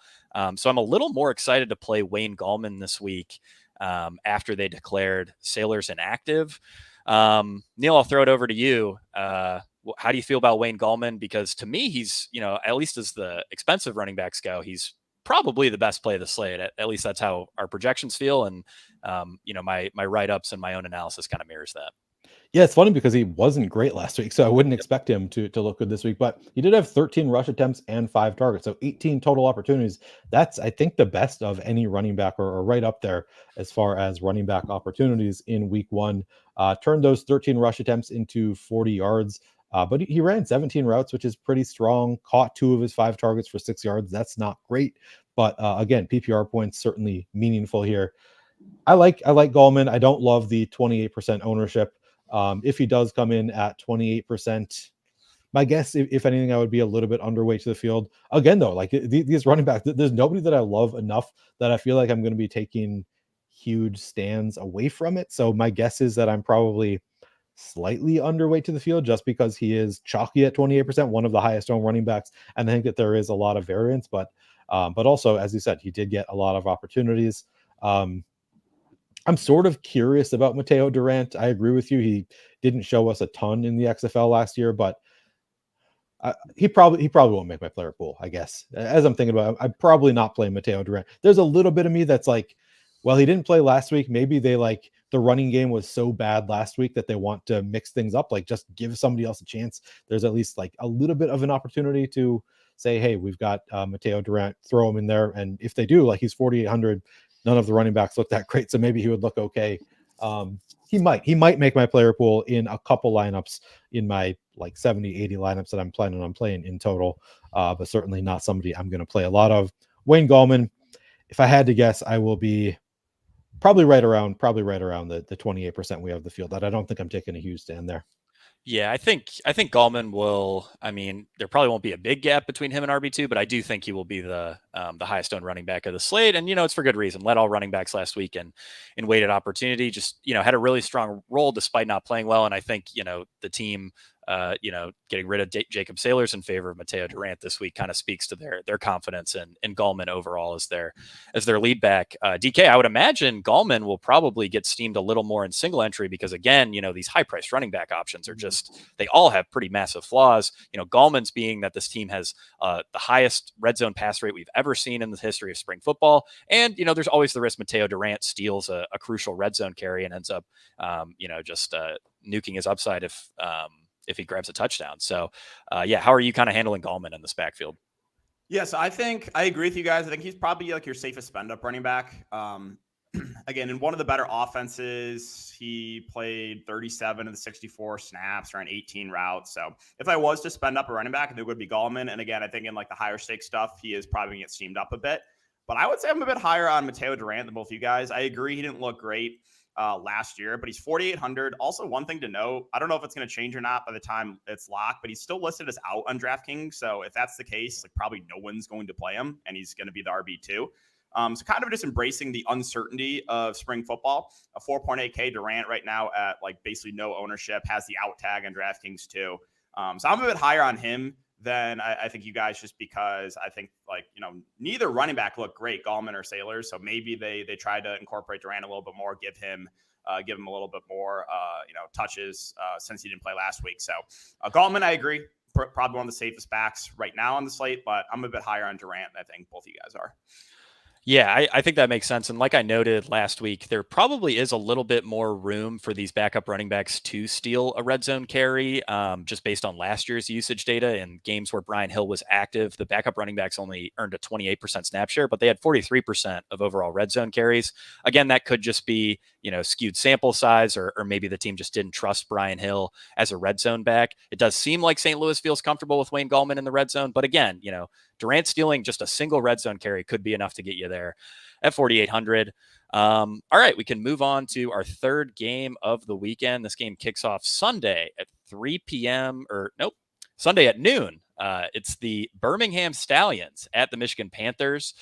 So I'm a little more excited to play Wayne Gallman this week after they declared Saylors inactive. Neil, I'll throw it over to you. How do you feel about Wayne Gallman? Because to me, he's, at least as the expensive running backs go, he's probably the best play of the slate. At least that's how our projections feel. And, my write-ups and my own analysis kind of mirrors that.
Yeah, it's funny because he wasn't great last week, so I wouldn't expect him to look good this week. But he did have 13 rush attempts and 5 targets, so 18 total opportunities. That's, I think, the best of any running back, or right up there as far as running back opportunities in week 1. Turned those 13 rush attempts into 40 yards, but he ran 17 routes, which is pretty strong. Caught 2 of his 5 targets for 6 yards. That's not great, but again, PPR points certainly meaningful here. I like Gallman. I don't love the 28% ownership. If he does come in at 28%, my guess, if anything, I would be a little bit underweight to the field. Again, though, like these running backs, there's nobody that I love enough that I feel like I'm going to be taking huge stands away from it. So my guess is that I'm probably slightly underweight to the field just because he is chalky at 28%, one of the highest owned running backs. And I think that there is a lot of variance, but also, as you said, he did get a lot of opportunities. I'm sort of curious about Mateo Durant. I agree with you. He didn't show us a ton in the XFL last year, but he probably won't make my player pool, I guess. As I'm thinking about it, I'm probably not playing Mateo Durant. There's a little bit of me that's like, well, he didn't play last week. Maybe they like the running game was so bad last week that they want to mix things up, like just give somebody else a chance. There's at least like a little bit of an opportunity to say, hey, we've got Mateo Durant, throw him in there. And if they do, like he's 4,800, none of the running backs look that great, so maybe he would look okay. He might make my player pool in a couple lineups in my like 70, 80 lineups that I'm planning on playing in total, but certainly not somebody I'm going to play a lot of. Wayne Gallman, if I had to guess, I will be probably right around the 28% we have the field. That I don't think I'm taking a huge stand there.
Yeah, I think Gallman will. I mean, there probably won't be a big gap between him and RB2, but I do think he will be the highest owned running back of the slate, and it's for good reason. Led all running backs last week in weighted opportunity. Just had a really strong role despite not playing well, and I think the team. Getting rid of Jacob Sailors in favor of Mateo Durant this week kind of speaks to their confidence in Gallman overall as their lead back. DK, I would imagine Gallman will probably get steamed a little more in single entry because again, these high priced running back options are they all have pretty massive flaws. Gallman's being that this team has the highest red zone pass rate we've ever seen in the history of spring football, and there's always the risk Mateo Durant steals a crucial red zone carry and ends up nuking his upside if he grabs a touchdown. So how are you kind of handling Gallman in this backfield?
Yes, I think I agree with you guys. I think he's probably like your safest spend up running back. Again, in one of the better offenses, he played 37 of the 64 snaps, around 18 routes. So if I was to spend up a running back, it would be Gallman. And again, I think in like the higher stake stuff, he is probably going to get steamed up a bit. But I would say I'm a bit higher on Mateo Durant than both of you guys. I agree he didn't look great last year, but he's 4,800. Also, one thing to note, I don't know if it's going to change or not by the time it's locked, but he's still listed as out on DraftKings. So if that's the case, like probably no one's going to play him, and he's going to be the RB2. So kind of just embracing the uncertainty of spring football. A 4.8K Durant right now at like basically no ownership, has the out tag on DraftKings too. So I'm a bit higher on him than I think you guys, just because I think like, neither running back looked great, Gallman or Sailors. So maybe they tried to incorporate Durant a little bit more, give him a little bit more, touches since he didn't play last week. So Gallman, I agree, probably one of the safest backs right now on the slate, but I'm a bit higher on Durant. I think both of you guys are.
Yeah, I think that makes sense. And like I noted last week, there probably is a little bit more room for these backup running backs to steal a red zone carry, just based on last year's usage data. In games where Brian Hill was active, the backup running backs only earned a 28% snap share, but they had 43% of overall red zone carries. Again, that could just be, skewed sample size, or maybe the team just didn't trust Brian Hill as a red zone back. It does seem like St. Louis feels comfortable with Wayne Gallman in the red zone, but again, Durant stealing just a single red zone carry could be enough to get you there at 4,800. All right, we can move on to our third game of the weekend. This game kicks off Sunday at 3 p.m. Sunday at noon. It's the Birmingham Stallions at the Michigan Panthers.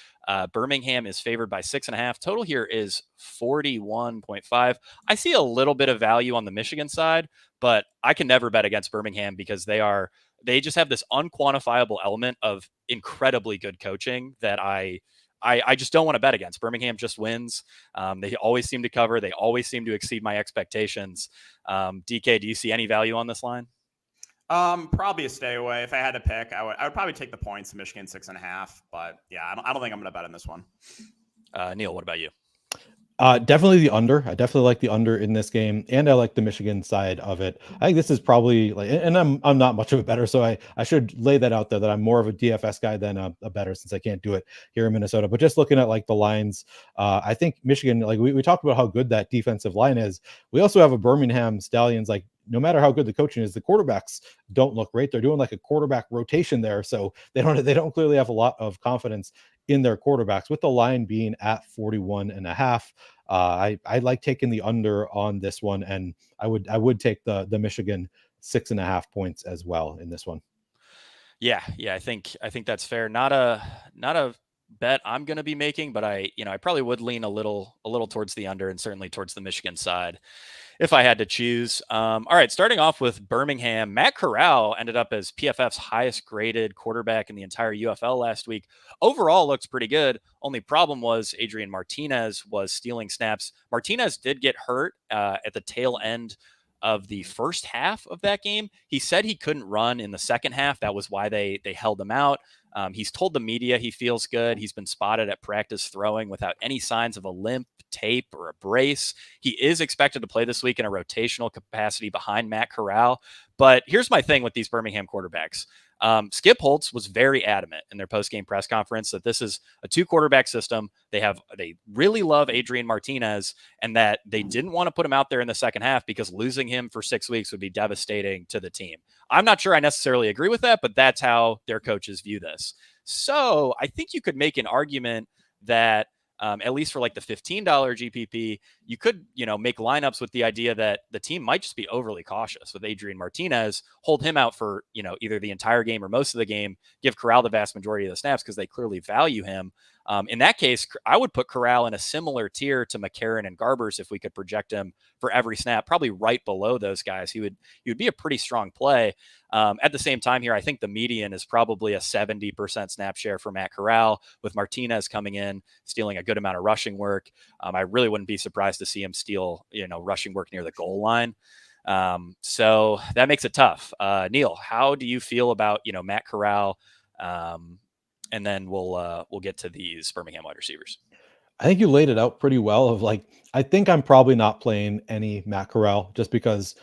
Birmingham is favored by 6.5. Total here is 41.5. I see a little bit of value on the Michigan side, but I can never bet against Birmingham because they just have this unquantifiable element of incredibly good coaching that I just don't want to bet against. Birmingham just wins. They always seem to cover. They always seem to exceed my expectations. DK, do you see any value on this line?
Probably a stay away. If I had to pick, I would probably take the points. Michigan 6.5. But yeah, I don't think I'm going to bet in this one.
Neil, what about you?
Definitely the under. I definitely like the under in this game, and I like the Michigan side of it. I think this is probably like, and I'm not much of a bettor, so I should lay that out there that I'm more of a DFS guy than a bettor, since I can't do it here in Minnesota. But just looking at like the lines, I think Michigan, like we talked about how good that defensive line is. We also have a Birmingham Stallions, like no matter how good the coaching is, the quarterbacks don't look great. They're doing like a quarterback rotation there, so they don't clearly have a lot of confidence in their quarterbacks. With the line being at 41.5, I like taking the under on this one, and I would take the Michigan 6.5 points as well in this one.
Yeah, I think that's fair. Not a bet I'm going to be making, but I probably would lean a little towards the under, and certainly towards the Michigan side if I had to choose. All right, starting off with Birmingham, Matt Corral ended up as PFF's highest graded quarterback in the entire UFL last week. Overall looks pretty good. Only problem was Adrian Martinez was stealing snaps. Martinez did get hurt at the tail end of the first half of that game. He said he couldn't run in the second half. That was why they held him out. He's told the media he feels good. He's been spotted at practice throwing without any signs of a limp, tape, or a brace. He is expected to play this week in a rotational capacity behind Matt Corral. But here's my thing with these Birmingham quarterbacks. Skip Holtz was very adamant in their post-game press conference that this is a 2-quarterback system. They really love Adrian Martinez, and that they didn't want to put him out there in the second half because losing him for 6 weeks would be devastating to the team. I'm not sure I necessarily agree with that, but that's how their coaches view this. So I think you could make an argument that at least for like the $15 GPP, you could, make lineups with the idea that the team might just be overly cautious with Adrian Martinez, hold him out for, either the entire game or most of the game, give Corral the vast majority of the snaps because they clearly value him. In that case, I would put Corral in a similar tier to McCarron and Garbers if we could project him for every snap, probably right below those guys. He would be a pretty strong play. At the same time here, I think the median is probably a 70% snap share for Matt Corral, with Martinez coming in, stealing a good amount of rushing work. I really wouldn't be surprised to see him steal, rushing work near the goal line. So that makes it tough. Neil, how do you feel about, Matt Corral? And then we'll get to these Birmingham wide receivers.
I think you laid it out pretty well. Of like, I think I'm probably not playing any Matt Corral just because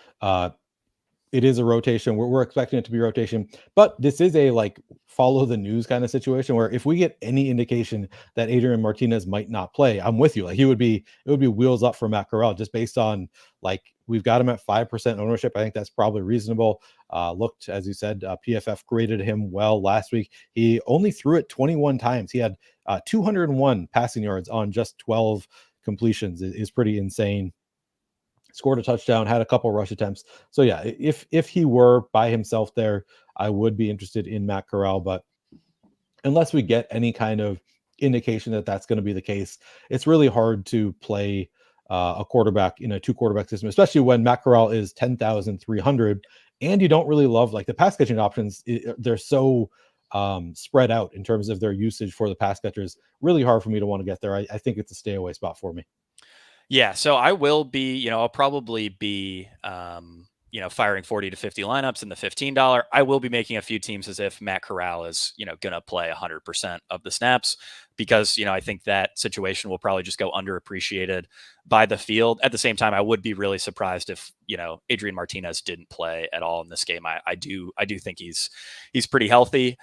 it is a rotation. We're expecting it to be rotation, but this is a like follow the news kind of situation where if we get any indication that Adrian Martinez might not play, I'm with you. Like it would be wheels up for Matt Corral just based on like we've got him at 5% ownership. I think that's probably reasonable. Looked, as you said, PFF graded him well last week. He only threw it 21 times. He had 201 passing yards on just 12 completions. It is pretty insane. Scored a touchdown, had a couple rush attempts. So yeah, if he were by himself there, I would be interested in Matt Corral. But unless we get any kind of indication that that's going to be the case, it's really hard to play a quarterback in a 2-quarterback system, especially when Matt Corral is 10,300 and you don't really love like the pass catching options. They're so spread out in terms of their usage for the pass catchers. Really hard for me to want to get there. I think it's a stay away spot for me.
Yeah, so I will be, I'll probably be, firing 40 to 50 lineups in the $15. I will be making a few teams as if Matt Corral is, going to play 100% of the snaps because, I think that situation will probably just go underappreciated by the field. At the same time, I would be really surprised if, Adrian Martinez didn't play at all in this game. I do think he's pretty healthy.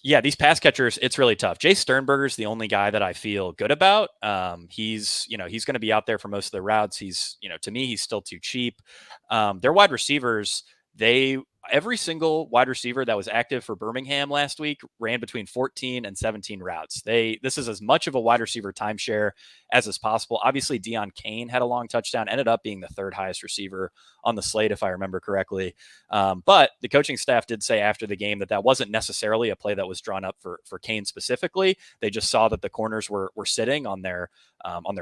Yeah, these pass catchers, it's really tough. Jay Sternberger's the only guy that I feel good about. He's going to be out there for most of the routes. He's, to me, he's still too cheap. Their wide receivers, every single wide receiver that was active for Birmingham last week ran between 14 and 17 routes. This is as much of a wide receiver timeshare as is possible. Obviously, Deion Kane had a long touchdown, ended up being the 3rd highest receiver on the slate, if I remember correctly. But the coaching staff did say after the game that wasn't necessarily a play that was drawn up for Kane specifically. They just saw that the corners were sitting on their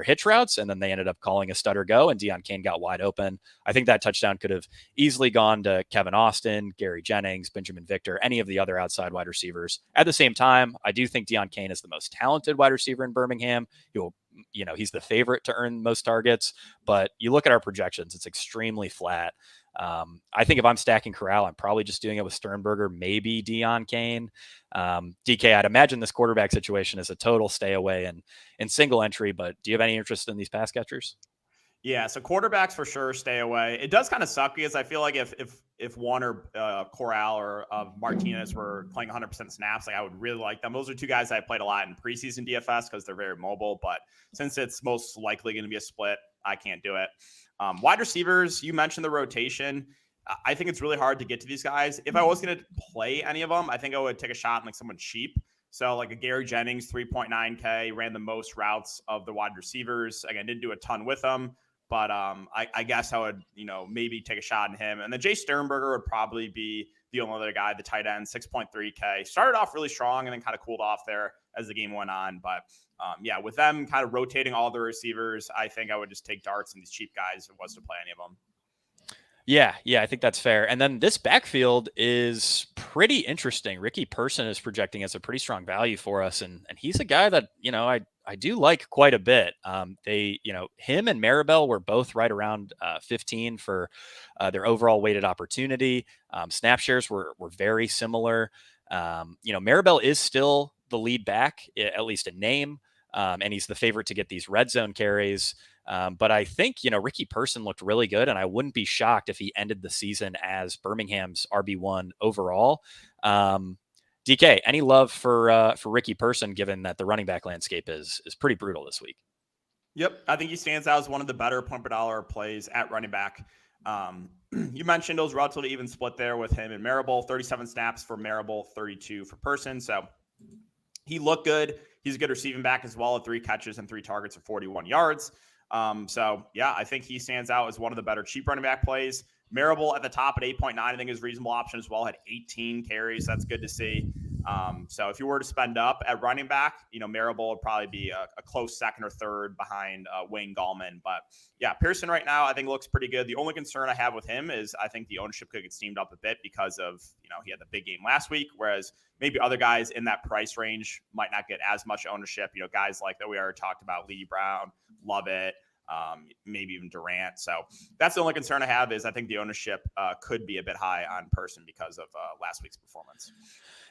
hitch routes, and then they ended up calling a stutter go, and Deion Kane got wide open. I think that touchdown could have easily gone to Kevin Austin, Gary Jennings, Benjamin Victor, any of the other outside wide receivers. At the same time, I do think Deion Kane is the most talented wide receiver in Birmingham. He will he's the favorite to earn most targets, but you look at our projections, it's extremely flat. I think if I'm stacking Corral, I'm probably just doing it with Sternberger, maybe Deion Kane. DK, I'd imagine this quarterback situation is a total stay away in single entry, but do you have any interest in these pass catchers?
Yeah, so quarterbacks for sure stay away. It does kind of suck because I feel like if one or Corral or Martinez were playing 100% snaps, like I would really like them. Those are two guys I played a lot in preseason DFS because they're very mobile. But since it's most likely going to be a split, I can't do it. Wide receivers, you mentioned the rotation. I think it's really hard to get to these guys. If I was going to play any of them, I think I would take a shot on like someone cheap. So like a Gary Jennings, 3.9K, ran the most routes of the wide receivers. Again, didn't do a ton with them. But I guess I would, maybe take a shot on him. And then Jay Sternberger would probably be the only other guy, the tight end, 6.3K. Started off really strong and then kind of cooled off there as the game went on. But with them kind of rotating all the receivers, I think I would just take darts on these cheap guys if it was to play any of them.
Yeah, I think that's fair. And then this backfield is pretty interesting. Ricky Person is projecting as a pretty strong value for us. And he's a guy that, I do like quite a bit. Him and Maribel were both right around 15 for their overall weighted opportunity. Snap shares were very similar. Maribel is still the lead back, at least in name. And he's the favorite to get these red zone carries. But I think, Ricky Person looked really good, and I wouldn't be shocked if he ended the season as Birmingham's RB1 overall. DK, any love for Ricky Person, given that the running back landscape is pretty brutal this week?
Yep, I think he stands out as one of the better point per dollar plays at running back. You mentioned it was relatively even split there with him and Maribel, 37 snaps for Maribel, 32 for Person. So he looked good. He's a good receiving back as well at 3 catches and 3 targets for 41 yards. I think he stands out as one of the better cheap running back plays. Maribel at the top at 8.9, I think is a reasonable option as well. Had 18 carries. That's good to see. So if you were to spend up at running back, Maribel would probably be a close second or third behind Wayne Gallman. But yeah, Pearson right now I think looks pretty good. The only concern I have with him is I think the ownership could get steamed up a bit because of, he had the big game last week, whereas maybe other guys in that price range might not get as much ownership. Guys like that we already talked about, Lee Brown, Lovett, maybe even Durant. So that's the only concern I have is I think the ownership could be a bit high on Person because of last week's performance.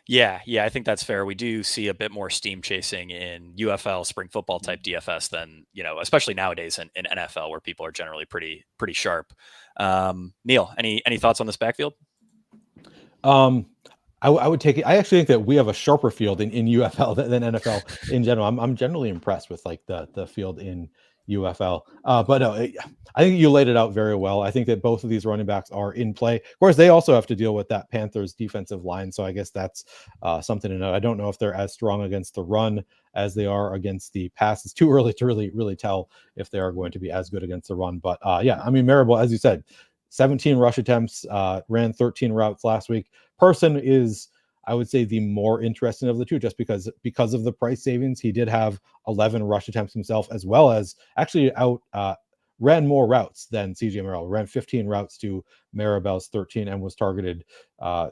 Yeah, I think that's fair. We do see a bit more steam chasing in UFL spring football type DFS than, especially nowadays in NFL where people are generally pretty sharp. Neil, any thoughts on this backfield?
I would take it. I actually think that we have a sharper field in UFL than NFL in general. I'm generally impressed with like the field in UFL. But no, I think you laid it out very well. I think that both of these running backs are in play. Of course, they also have to deal with that Panthers defensive line. So I guess that's something to know. I don't know if they're as strong against the run as they are against the pass. It's too early to really tell if they are going to be as good against the run. But Maribel, as you said, 17 rush attempts, ran 13 routes last week. Person is, I would say, the more interesting of the two, just because of the price savings. He did have 11 rush attempts himself, as well as actually ran more routes than CJ Morrell. Ran 15 routes to Maribel's 13 and was targeted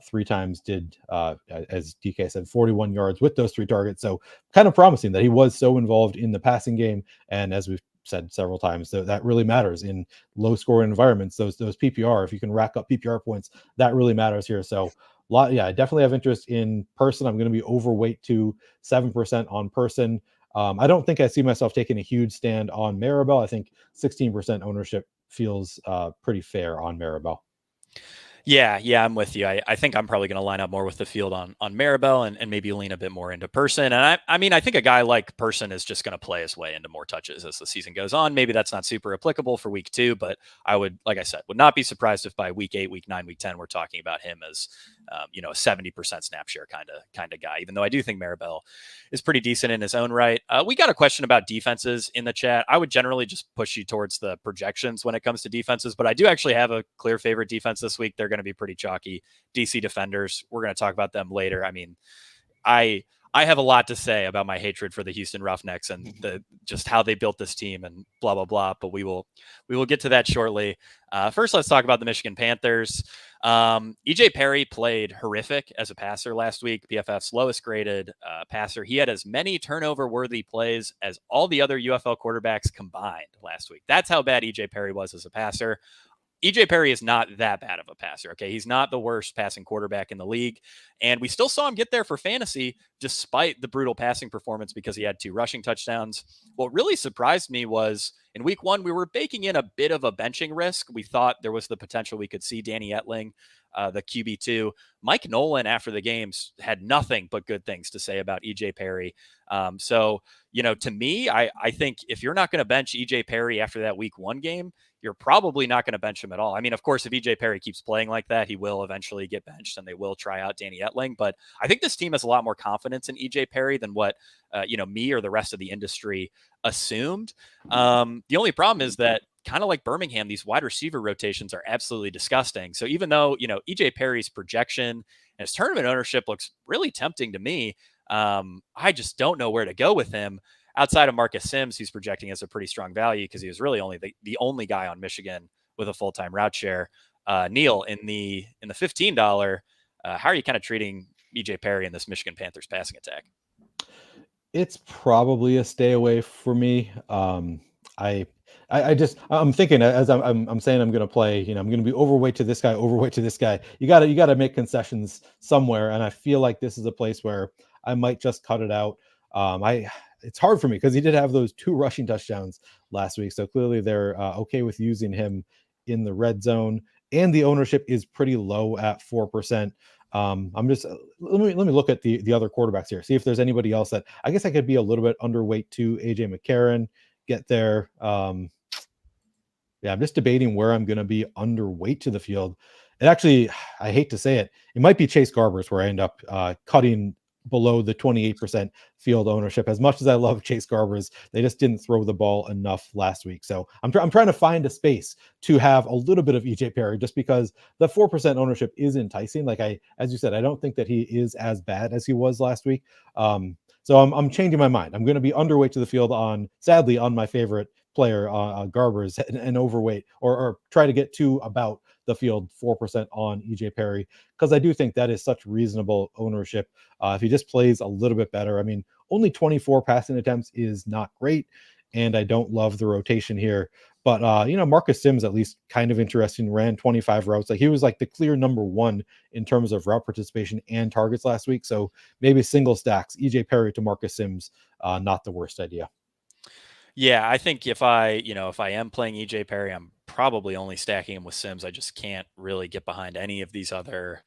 3 times. Did, as DK said, 41 yards with those 3 targets. So kind of promising that he was so involved in the passing game. And as we've said several times, that really matters in low scoring environments. Those PPR, if you can rack up PPR points, that really matters here. So I definitely have interest in Person. I'm going to be overweight to 7% on Person. I don't think I see myself taking a huge stand on Maribel. I think 16% ownership feels pretty fair on Maribel.
Yeah, I'm with you. I think I'm probably going to line up more with the field on Maribel and maybe lean a bit more into Person. And I think a guy like Person is just going to play his way into more touches as the season goes on. Maybe that's not super applicable for week 2, but I would, like I said, would not be surprised if by week 8, week 9, week 10, we're talking about him as, a 70% snap share kind of guy, even though I do think Maribel is pretty decent in his own right. We got a question about defenses in the chat. I would generally just push you towards the projections when it comes to defenses, but I do actually have a clear favorite defense this week. They're going to be pretty chalky. DC Defenders. We're going to talk about them later. I have a lot to say about my hatred for the Houston Roughnecks and just how they built this team and blah, blah, blah. But we will get to that shortly. First, let's talk about the Michigan Panthers. EJ Perry played horrific as a passer last week. PFF's lowest graded passer. He had as many turnover worthy plays as all the other UFL quarterbacks combined last week. That's how bad EJ Perry was as a passer. EJ Perry is not that bad of a passer. Okay. He's not the worst passing quarterback in the league. And we still saw him get there for fantasy despite the brutal passing performance because he had 2 rushing touchdowns. What really surprised me was in week 1, we were baking in a bit of a benching risk. We thought there was the potential we could see Danny Etling, the QB2. Mike Nolan after the games had nothing but good things to say about EJ Perry. So, to me, I think if you're not going to bench EJ Perry after that week 1 game, you're probably not going to bench him at all. I mean, of course, if EJ Perry keeps playing like that, he will eventually get benched and they will try out Danny Etling. But I think this team has a lot more confidence in EJ Perry than what, me or the rest of the industry assumed. The only problem is that kind of like Birmingham, these wide receiver rotations are absolutely disgusting. So even though, EJ Perry's projection and his tournament ownership looks really tempting to me, I just don't know where to go with him. Outside of Marcus Sims, who's projecting as a pretty strong value because he was really only the only guy on Michigan with a full-time route share. Neil, in the $15, how are you kind of treating EJ Perry in this Michigan Panthers passing attack?
It's probably a stay away for me. I'm thinking as I'm saying I'm going to play. I'm going to be overweight to this guy. You got to make concessions somewhere, and I feel like this is a place where I might just cut it out. It's hard for me because he did have those 2 rushing touchdowns last week. So clearly they're okay with using him in the red zone, and the ownership is pretty low at 4%. I'm just let me look at the other quarterbacks here, see if there's anybody else that I guess I could be a little bit underweight to. AJ McCarron, get there. I'm just debating where I'm going to be underweight to the field. And actually, I hate to say it, it might be Chase Garbers where I end up cutting below the 28% field ownership. As much as I love Chase Garbers, they just didn't throw the ball enough last week. So I'm trying to find a space to have a little bit of EJ Perry just because the 4% ownership is enticing. Like as you said, I don't think that he is as bad as he was last week. So I'm changing my mind. I'm going to be underweight to the field sadly on my favorite player, Garbers, and overweight or try to get to about the field 4% on EJ Perry, because I do think that is such reasonable ownership. If he just plays a little bit better, I mean, only 24 passing attempts is not great, and I don't love the rotation here. But Marcus Sims, at least kind of interesting, ran 25 routes. Like he was like the clear number 1 in terms of route participation and targets last week. So maybe single stacks, EJ Perry to Marcus Sims, not the worst idea.
Yeah, I think if I am playing EJ Perry, I'm probably only stacking him with Sims. I just can't really get behind any of these other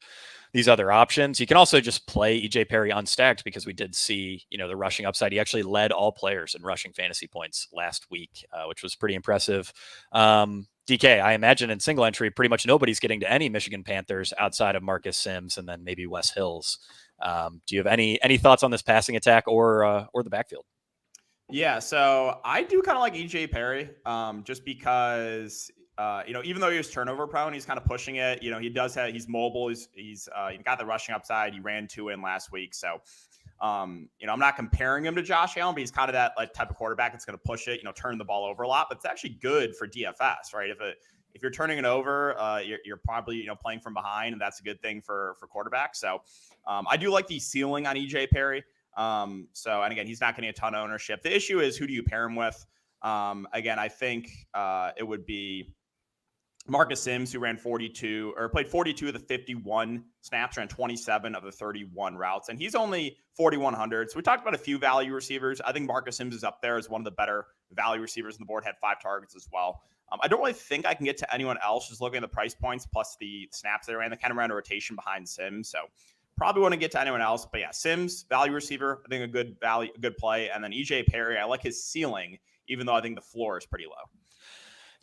options. You can also just play EJ Perry unstacked because we did see, the rushing upside. He actually led all players in rushing fantasy points last week, which was pretty impressive. DK, I imagine in single entry, pretty much nobody's getting to any Michigan Panthers outside of Marcus Sims and then maybe Wes Hills. Do you have any thoughts on this passing attack or the backfield?
Yeah, so I do kind of like EJ Perry, just because even though he was turnover prone, he's kind of pushing it. He's mobile. He's got the rushing upside. He ran 2 in last week, so I'm not comparing him to Josh Allen, but he's kind of that type of quarterback that's going to push it, turn the ball over a lot. But it's actually good for DFS, right? If you're turning it over, you're probably playing from behind, and that's a good thing for quarterbacks. So I do like the ceiling on EJ Perry. And again, he's not getting a ton of ownership. The issue is, who do you pair him with? Again, I think it would be Marcus Sims, who played 42 of the 51 snaps, ran 27 of the 31 routes, and he's only 4,100. So we talked about a few value receivers. I think Marcus Sims is up there as one of the better value receivers on the board, had 5 targets as well. I don't really think I can get to anyone else just looking at the price points plus the snaps they ran. They kind of ran a rotation behind Sims, so probably want to get to anyone else. But yeah, Sims, value receiver, I think a good play. And then EJ Perry, I like his ceiling, even though I think the floor is pretty low.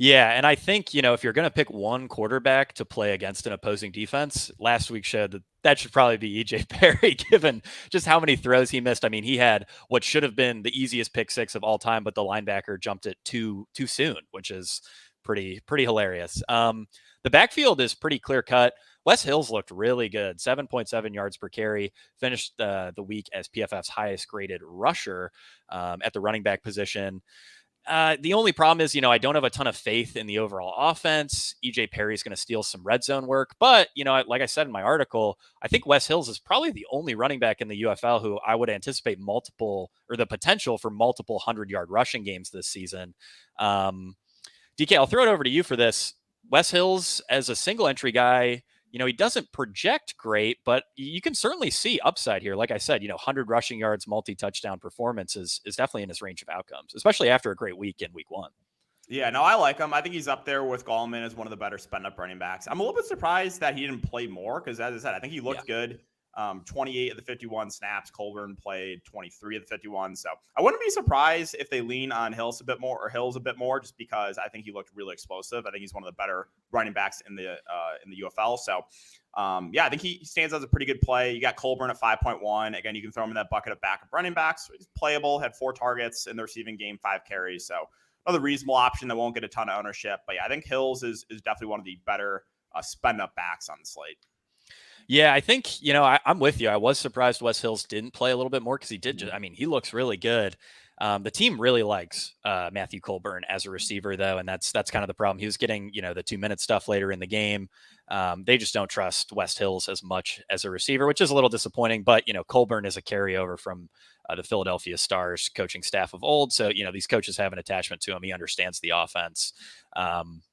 Yeah, and I think, if you're going to pick one quarterback to play against an opposing defense, last week showed that should probably be EJ Perry, given just how many throws he missed. I mean, he had what should have been the easiest pick 6 of all time, but the linebacker jumped it too soon, which is pretty hilarious. The backfield is pretty clear cut. Wes Hills looked really good, 7.7 yards per carry, finished the week as PFF's highest graded rusher at the running back position. The only problem is, I don't have a ton of faith in the overall offense. EJ Perry is going to steal some red zone work. But, like I said in my article, I think Wes Hills is probably the only running back in the UFL who I would anticipate the potential for multiple 100-yard rushing games this season. DK, I'll throw it over to you for this. Wes Hills, as a single entry guy, he doesn't project great, but you can certainly see upside here. Like I said, 100 rushing yards, multi-touchdown performance is definitely in his range of outcomes, especially after a great week in week 1.
Yeah, no, I like him. I think he's up there with Gallman as one of the better spend-up running backs. I'm a little bit surprised that he didn't play more because, as I said, I think he looked good. 28 of the 51 snaps. Colburn played 23 of the 51. So I wouldn't be surprised if they lean on Hills a bit more, just because I think he looked really explosive. I think he's one of the better running backs in the UFL. So I think he stands as a pretty good play. You got Colburn at 5.1. Again, you can throw him in that bucket of backup running backs. He's playable, had 4 targets in the receiving game, 5 carries. So another reasonable option that won't get a ton of ownership. But yeah, I think Hills is definitely one of the better spend up backs on the slate.
Yeah, I think, I'm with you. I was surprised Wes Hills didn't play a little bit more because he did. He looks really good. The team really likes Matthew Colburn as a receiver, though, and that's kind of the problem. He was getting, the 2-minute stuff later in the game. They just don't trust Wes Hills as much as a receiver, which is a little disappointing. But, Colburn is a carryover from the Philadelphia Stars coaching staff of old. So, these coaches have an attachment to him. He understands the offense.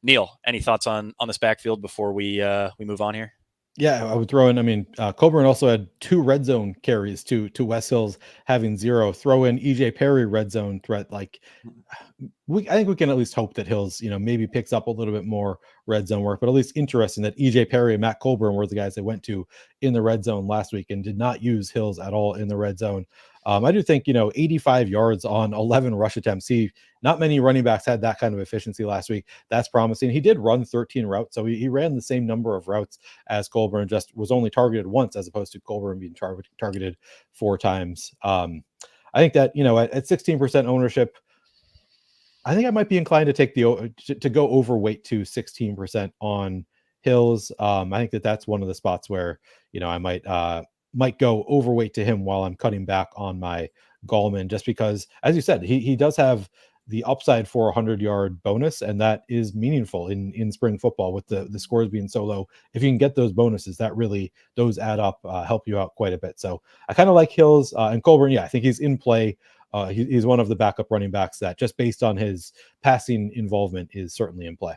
Neil, any thoughts on this backfield before we move on here?
Yeah, I would throw in, Colburn also had 2 red zone carries to Wes Hills having 0. Throw in EJ Perry red zone threat. I think we can at least hope that Hills, maybe picks up a little bit more red zone work, but at least interesting that EJ Perry and Matt Colburn were the guys they went to in the red zone last week and did not use Hills at all in the red zone. I do think, 85 yards on 11 rush attempts. Not many running backs had that kind of efficiency last week. That's promising. He did run 13 routes. So he ran the same number of routes as Colburn, just was only targeted once as opposed to Colburn being targeted 4 times. I think that, at 16% ownership, I think I might be inclined to take to go overweight to 16% on Hills. I think that's one of the spots where, I might go overweight to him while I'm cutting back on my Gallman, just because, as you said, he does have the upside for a 100-yard bonus, and that is meaningful in spring football with the scores being so low. If you can get those bonuses, those add up, help you out quite a bit. So I kind of like Hills and Colburn. Yeah, I think he's in play. He's one of the backup running backs that, just based on his passing involvement, is certainly in play.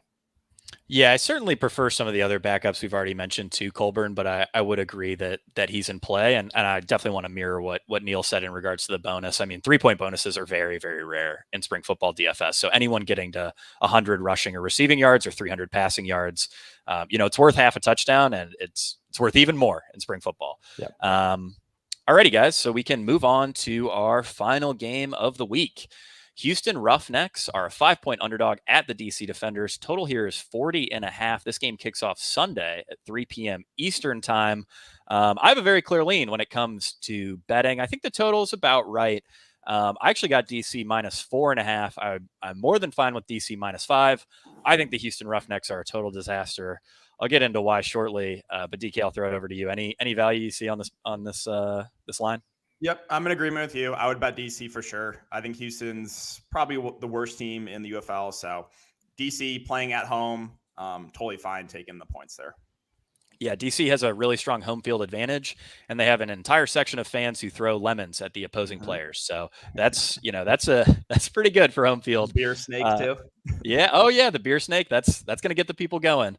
Yeah, I certainly prefer some of the other backups we've already mentioned to Colburn, but I would agree that he's in play, and I definitely want to mirror what Neil said in regards to the bonus. 3-point bonuses are very, very rare in spring football DFS. So anyone getting to 100 rushing or receiving yards or 300 passing yards, it's worth half a touchdown, and it's worth even more in spring football.
Yeah.
Alrighty, guys, so we can move on to our final game of the week. Houston Roughnecks are a 5-point underdog at the DC Defenders. Total here is 40.5. This game kicks off Sunday at 3 p.m. Eastern time. I have a very clear lean when it comes to betting. I think the total is about right. I actually got DC minus 4.5. I'm more than fine with DC minus 5. I think the Houston Roughnecks are a total disaster. I'll get into why shortly, but DK, I'll throw it over to you. Any value you see on this line?
Yep, I'm in agreement with you. I would bet DC for sure. I think Houston's probably the worst team in the UFL. So DC playing at home, totally fine taking the points there.
Yeah, DC has a really strong home field advantage, and they have an entire section of fans who throw lemons at the opposing players. So that's pretty good for home field.
Beer snake too.
Yeah. Oh yeah, the beer snake. That's going to get the people going.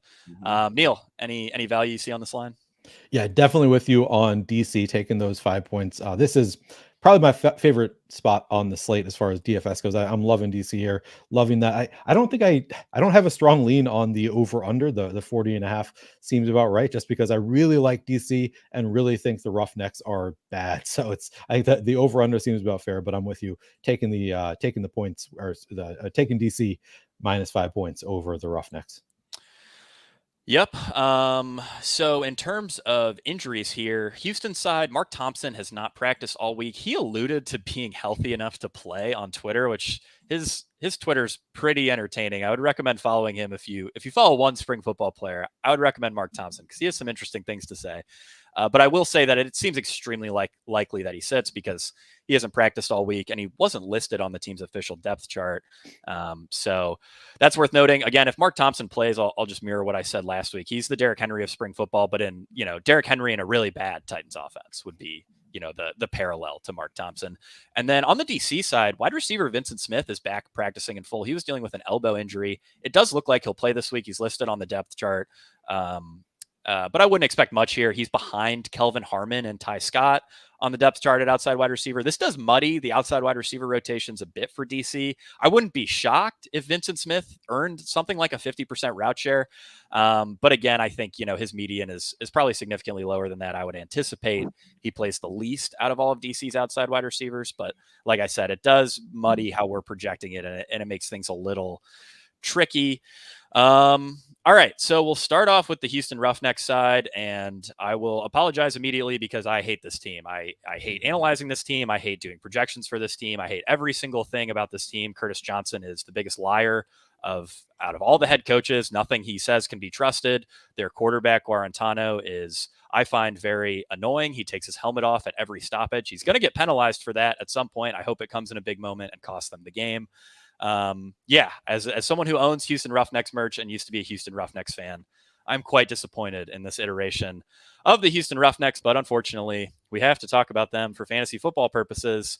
Neil, any value you see on this line?
Yeah, definitely with you on DC taking those 5 points. This is probably my favorite spot on the slate as far as DFS goes. I'm loving DC here, loving that. I don't think I don't have a strong lean on the over under. The 40.5 seems about right, just because I really like DC and really think the Roughnecks are bad. So I think that the over under seems about fair, but I'm with you taking the points, or taking DC minus 5 points over the Roughnecks.
Yep. So in terms of injuries here, Houston side, Mark Thompson has not practiced all week. He alluded to being healthy enough to play on Twitter, which his Twitter's pretty entertaining. I would recommend following him if you follow one spring football player. I would recommend Mark Thompson because he has some interesting things to say. But I will say that it seems extremely likely that he sits because he hasn't practiced all week and he wasn't listed on the team's official depth chart. So that's worth noting. Again, if Mark Thompson plays, I'll just mirror what I said last week. He's the Derrick Henry of spring football, but in, Derrick Henry in a really bad Titans offense would be, the parallel to Mark Thompson. And then on the DC side, wide receiver Vincent Smith is back practicing in full. He was dealing with an elbow injury. It does look like he'll play this week. He's listed on the depth chart. But I wouldn't expect much here. He's behind Kelvin Harmon and Ty Scott on the depth chart at outside wide receiver. This does muddy the outside wide receiver rotations a bit for DC. I wouldn't be shocked if Vincent Smith earned something like a 50% route share. But again, I think, his median is probably significantly lower than that. I would anticipate he plays the least out of all of DC's outside wide receivers. But like I said, it does muddy how we're projecting it, and it makes things a little tricky. All right, so we'll start off with the Houston Roughnecks side, and I will apologize immediately because I hate this team. I hate analyzing this team. I hate doing projections for this team. I hate every single thing about this team. Curtis Johnson is the biggest liar out of all the head coaches. Nothing he says can be trusted. Their quarterback, Guarantano, is, I find, very annoying. He takes his helmet off at every stoppage. He's going to get penalized for that at some point. I hope it comes in a big moment and costs them the game. As someone who owns Houston Roughnecks merch and used to be a Houston Roughnecks fan, I'm quite disappointed in this iteration of the Houston Roughnecks, but unfortunately we have to talk about them for fantasy football purposes.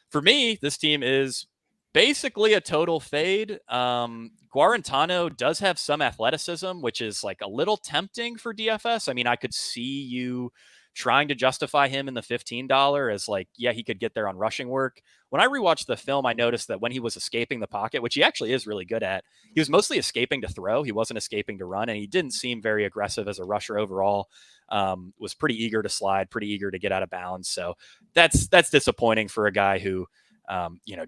For me, this team is basically a total fade. Guarantano does have some athleticism, which is like a little tempting for DFS. I mean, I could see you trying to justify him in the $15 as like, yeah, he could get there on rushing work. When I rewatched the film, I noticed that when he was escaping the pocket, which he actually is really good at, he was mostly escaping to throw. He wasn't escaping to run, and he didn't seem very aggressive as a rusher overall. Was pretty eager to slide, pretty eager to get out of bounds. So that's disappointing for a guy who,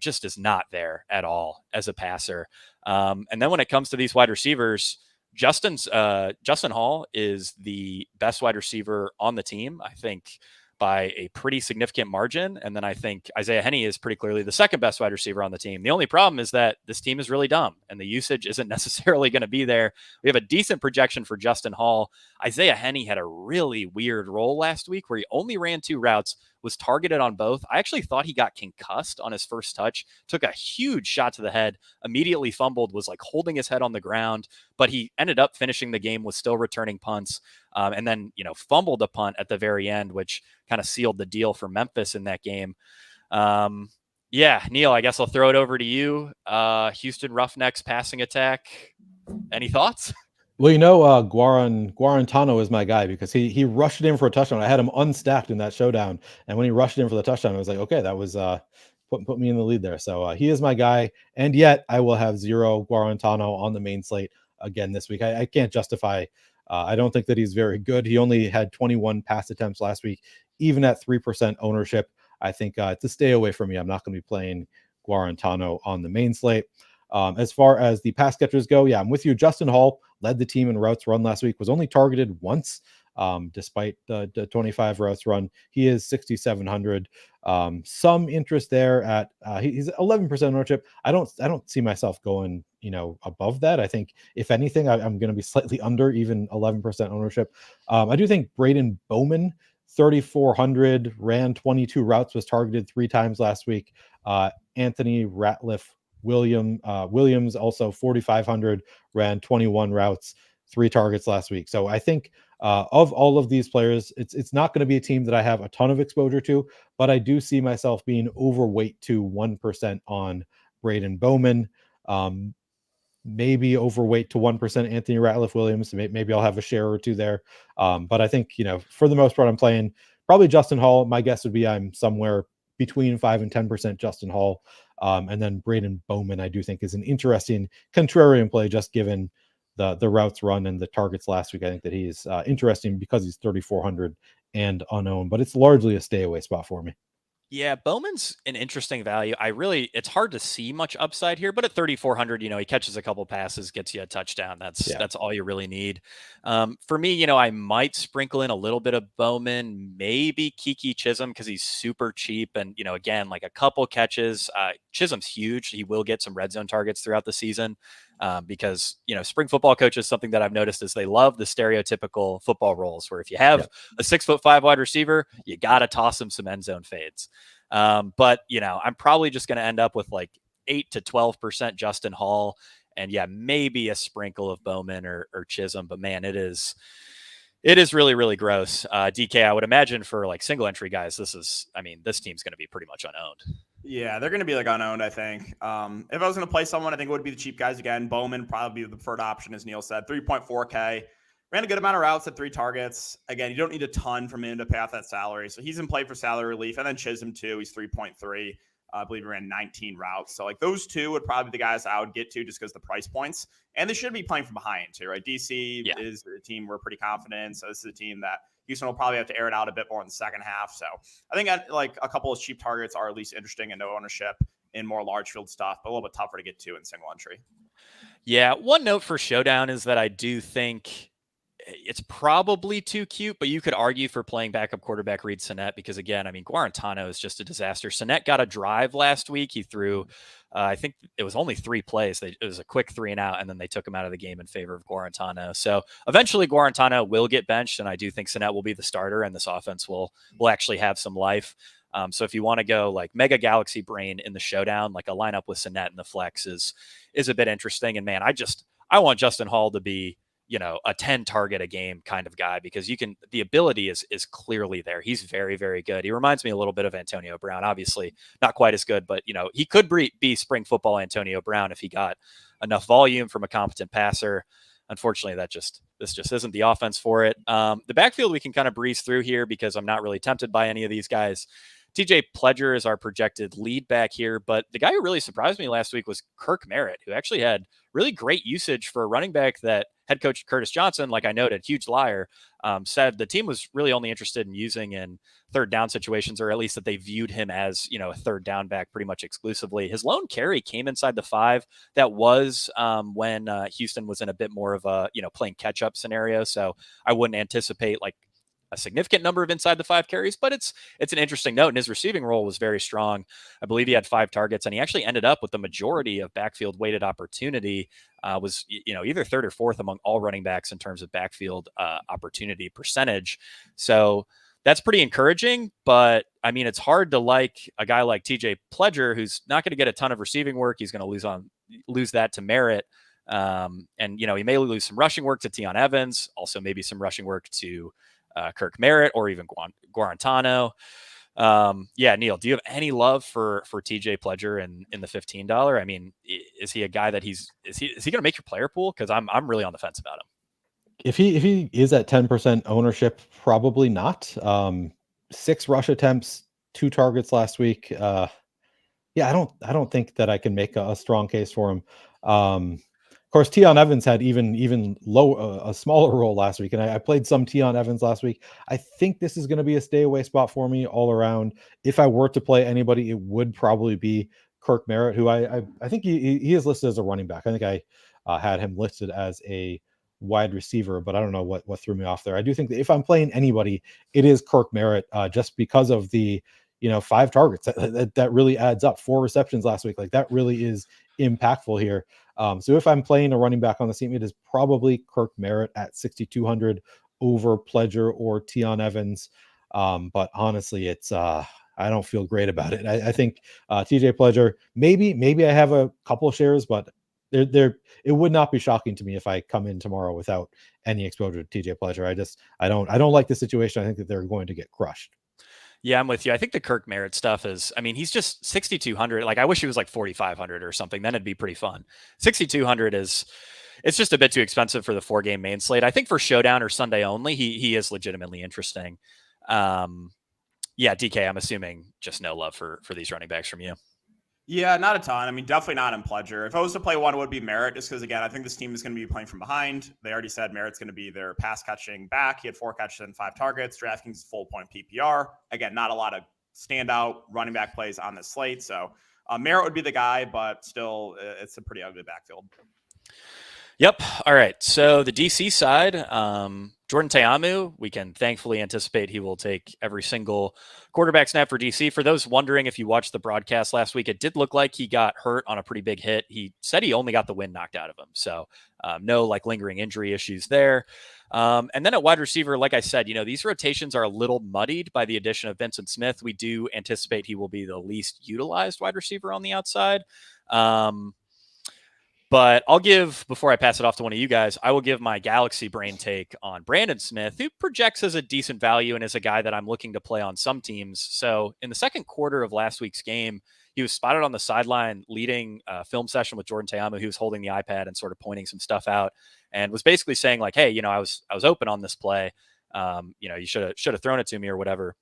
just is not there at all as a passer. And then when it comes to these wide receivers, Justin Hall is the best wide receiver on the team, I think, by a pretty significant margin. And then I think Isaiah Henney is pretty clearly the second best wide receiver on the team. The only problem is that this team is really dumb and the usage isn't necessarily going to be there. We have a decent projection for Justin Hall. Isaiah Henney had a really weird role last week where he only ran 2 routes, was targeted on both. I actually thought he got concussed on his first touch, took a huge shot to the head, immediately fumbled, was like holding his head on the ground, but he ended up finishing the game, was still returning punts, and then, fumbled a punt at the very end, which kind of sealed the deal for Memphis in that game. Neil, I guess I'll throw it over to you. Houston Roughnecks passing attack. Any thoughts?
Well, Guarantano is my guy because he rushed it in for a touchdown. I had him unstacked in that showdown, and when he rushed it in for the touchdown, I was like, okay, that was put me in the lead there. So he is my guy, and yet I will have 0 Guarantano on the main slate again this week. I can't justify. I don't think that he's very good. He only had 21 pass attempts last week, even at 3% ownership. I think to stay away from me, I'm not going to be playing Guarantano on the main slate. As far as the pass catchers go, yeah, I'm with you. Justin Hall led the team in routes run last week, was only targeted once, despite the 25 routes run. He is 6,700. Some interest there at he's 11% ownership. I don't see myself going above that. I think if anything, I'm going to be slightly under even 11% ownership. I do think Braden Bowman, 3,400, ran 22 routes, was targeted 3 times last week. Anthony Ratliff Williams also 4,500, ran 21 routes, 3 targets last week. So I think of all of these players, it's not going to be a team that I have a ton of exposure to, but I do see myself being overweight to 1% on Braden Bowman, maybe overweight to 1% Anthony Ratliff Williams. Maybe I'll have a share or 2 there. But I think, for the most part, I'm playing probably Justin Hall. My guess would be I'm somewhere between 5 and 10% Justin Hall. And then Braden Bowman, I do think, is an interesting contrarian play, just given the routes run and the targets last week. I think that he's interesting because he's 3,400 and unknown, but it's largely a stay away spot for me.
Yeah, Bowman's an interesting value. It's hard to see much upside here, but at 3,400, he catches a couple passes, gets you a touchdown. That's all you really need. For me, I might sprinkle in a little bit of Bowman, maybe Kiki Chisholm because he's super cheap, and again, like a couple catches. Chisholm's huge. He will get some red zone targets throughout the season. Because spring football coaches, something that I've noticed is they love the stereotypical football roles where if you have a 6'5" wide receiver, you got to toss him some end zone fades. But I'm probably just going to end up with like 8 to 12% Justin Hall, and maybe a sprinkle of Bowman or Chisholm. But man, it is really, really gross. DK, I would imagine for like single entry guys, this team's going to be pretty much unowned.
Yeah, they're going to be like unowned, I think. If I was going to play someone, I think it would be the cheap guys again. Bowman probably be the preferred option, as Neil said. 3.4K. Ran a good amount of routes at 3 targets. Again, you don't need a ton from him to pay off that salary. So he's in play for salary relief. And then Chisholm, too. He's 3.3. I believe he ran 19 routes. So like those two would probably be the guys I would get to just because the price points. And they should be playing from behind, too, right? DC is a team we're pretty confident in. So this is a team that Houston will probably have to air it out a bit more in the second half. So I think like a couple of cheap targets are at least interesting and no ownership in more large field stuff, but a little bit tougher to get to in single entry.
Yeah. One note for Showdown is that I do think it's probably too cute, but you could argue for playing backup quarterback Reed Sinnett because, again, Guarantano is just a disaster. Sinnett got a drive last week. He threw, I think it was only 3 plays. It was a quick 3 and out, and then they took him out of the game in favor of Guarantano. So eventually Guarantano will get benched, and I do think Sinnett will be the starter, and this offense will actually have some life. So if you want to go like mega galaxy brain in the Showdown, like a lineup with Sinnett in the flex is a bit interesting. And man, I want Justin Hall to be, a 10 target a game kind of guy because the ability is clearly there. He's very, very good. He reminds me a little bit of Antonio Brown, obviously not quite as good, but he could be spring football Antonio Brown if he got enough volume from a competent passer. Unfortunately, this just isn't the offense for it. The backfield we can kind of breeze through here because I'm not really tempted by any of these guys. TJ Pledger is our projected lead back here, but the guy who really surprised me last week was Kirk Merritt, who actually had really great usage for a running back that head coach Curtis Johnson, like I noted, huge liar, said the team was really only interested in using in third down situations, or at least that they viewed him as, a third down back pretty much exclusively. His lone carry came inside the 5. That was when Houston was in a bit more of a, playing catch up scenario. So I wouldn't anticipate like a significant number of inside the 5 carries, but it's an interesting note. And his receiving role was very strong. I believe he had 5 targets, and he actually ended up with the majority of backfield weighted opportunity. Was either third or fourth among all running backs in terms of backfield opportunity percentage. So that's pretty encouraging. But it's hard to like a guy like TJ Pledger, who's not going to get a ton of receiving work. He's going to lose that to Merritt. And he may lose some rushing work to Tion Evans, also maybe some rushing work to Kirk Merritt or even Guarantano. Neil, do you have any love for TJ Pledger in the $15? Is he a guy that is he going to make your player pool? Because I'm really on the fence about him.
If he is at 10% ownership, probably not. 6 rush attempts, 2 targets last week. I don't think that I can make a strong case for him. Of course, Tion Evans had even a smaller role last week, and I played some Tion Evans last week. I think this is going to be a stay away spot for me all around. If I were to play anybody, it would probably be Kirk Merritt, who I think he is listed as a running back. I think I had him listed as a wide receiver, but I don't know what threw me off there. I do think that if I'm playing anybody, it is Kirk Merritt, just because of the 5 targets that really adds up. 4 receptions last week, like that really is impactful here. So if I'm playing a running back on the team, it is probably Kirk Merritt at 6,200 over Pledger or Tion Evans. But honestly, it's I don't feel great about it. I think TJ Pledger, maybe I have a couple of shares, but it would not be shocking to me if I come in tomorrow without any exposure to TJ Pledger. I don't like the situation. I think that they're going to get crushed.
Yeah, I'm with you. I think the Kirk Merritt stuff is, he's just 6,200. Like, I wish he was like 4,500 or something. Then it'd be pretty fun. 6,200 it's just a bit too expensive for the 4-game main slate. I think for Showdown or Sunday only, he is legitimately interesting. DK, I'm assuming just no love for these running backs from you.
Yeah, not a ton. Definitely not in Pledger. If I was to play one, it would be Merritt, just because, again, I think this team is going to be playing from behind. They already said Merritt's going to be their pass catching back. He had 4 catches and 5 targets. DraftKings full point PPR. Again, not a lot of standout running back plays on this slate. So Merritt would be the guy, but still, it's a pretty ugly backfield.
Yep. All right. So the DC side, Jordan Ta'amu, we can thankfully anticipate he will take every single quarterback snap for DC. For those wondering, if you watched the broadcast last week, it did look like he got hurt on a pretty big hit. He said he only got the wind knocked out of him. So no like lingering injury issues there. And then at wide receiver, like I said, these rotations are a little muddied by the addition of Vincent Smith. We do anticipate he will be the least utilized wide receiver on the outside. But I'll give, before I pass it off to one of you guys, I will give my Galaxy brain take on Brandon Smith, who projects as a decent value and is a guy that I'm looking to play on some teams. So in the second quarter of last week's game, he was spotted on the sideline leading a film session with Jordan Ta'amu. He was holding the iPad and sort of pointing some stuff out and was basically saying like, hey, I was open on this play. You should have thrown it to me or whatever.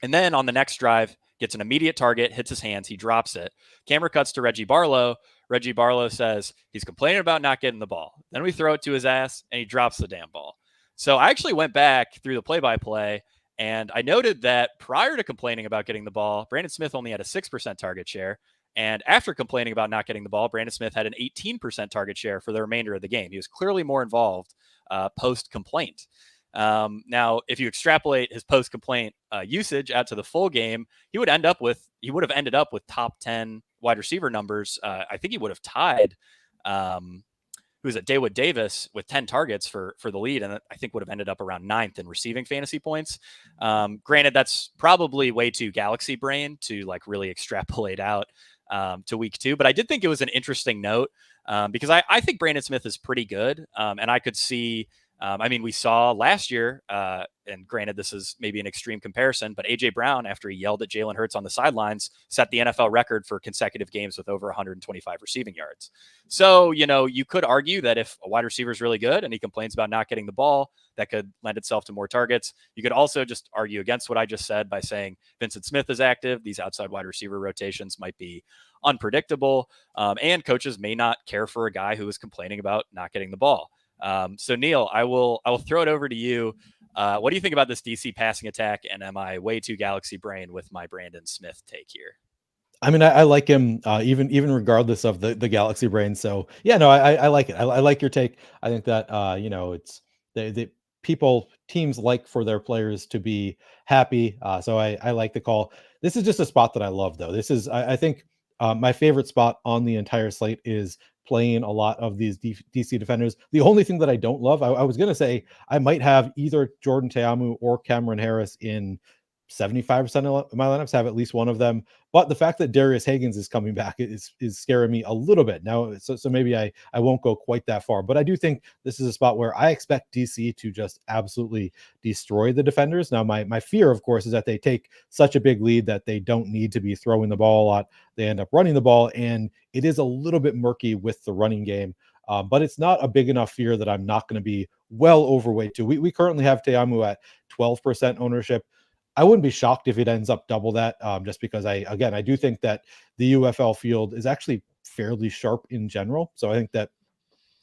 And then on the next drive, gets an immediate target, hits his hands, he drops it. Camera cuts to Reggie Barlow. Reggie Barlow says he's complaining about not getting the ball. Then we throw it to his ass and he drops the damn ball. So I actually went back through the play-by-play and I noted that prior to complaining about getting the ball, Brandon Smith only had a 6% target share. And after complaining about not getting the ball, Brandon Smith had an 18% target share for the remainder of the game. He was clearly more involved post-complaint. Now, if you extrapolate his post-complaint usage out to the full game, he would have ended up with top 10 wide receiver numbers. I think he would have tied who is it, Dawood Davis with 10 targets for the lead, and I think would have ended up around 9th in receiving fantasy points. Granted, that's probably way too Galaxy brain to like really extrapolate out to week 2, but I did think it was an interesting note because I think Brandon Smith is pretty good, and I could see. We saw last year, and granted, this is maybe an extreme comparison, but A.J. Brown, after he yelled at Jalen Hurts on the sidelines, set the NFL record for consecutive games with over 125 receiving yards. So, you could argue that if a wide receiver is really good and he complains about not getting the ball, that could lend itself to more targets. You could also just argue against what I just said by saying Vincent Smith is active. These outside wide receiver rotations might be unpredictable, and coaches may not care for a guy who is complaining about not getting the ball. So Neil, I will throw it over to you. What do you think about this DC passing attack? And am I way too Galaxy brain with my Brandon Smith take here?
I mean, I like him even regardless of the Galaxy brain. So yeah, no, I like it. I like your take. I think that it's the teams like for their players to be happy. So I like the call. This is just a spot that I love, though. This is I think my favorite spot on the entire slate is playing a lot of these DC defenders. The only thing that I don't love, I was going to say I might have either Jordan Ta'amu or Cameron Harris in 75% of my lineups, have at least one of them. But the fact that Darius Higgins is coming back is scaring me a little bit now. So maybe I won't go quite that far, but I do think this is a spot where I expect DC to just absolutely destroy the defenders. Now, my fear, of course, is that they take such a big lead that they don't need to be throwing the ball a lot. They end up running the ball, and it is a little bit murky with the running game. But it's not a big enough fear that I'm not going to be well overweight to. We currently have Ta'amu at 12% ownership. I wouldn't be shocked if it ends up double that, just because I do think that the UFL field is actually fairly sharp in general. So I think that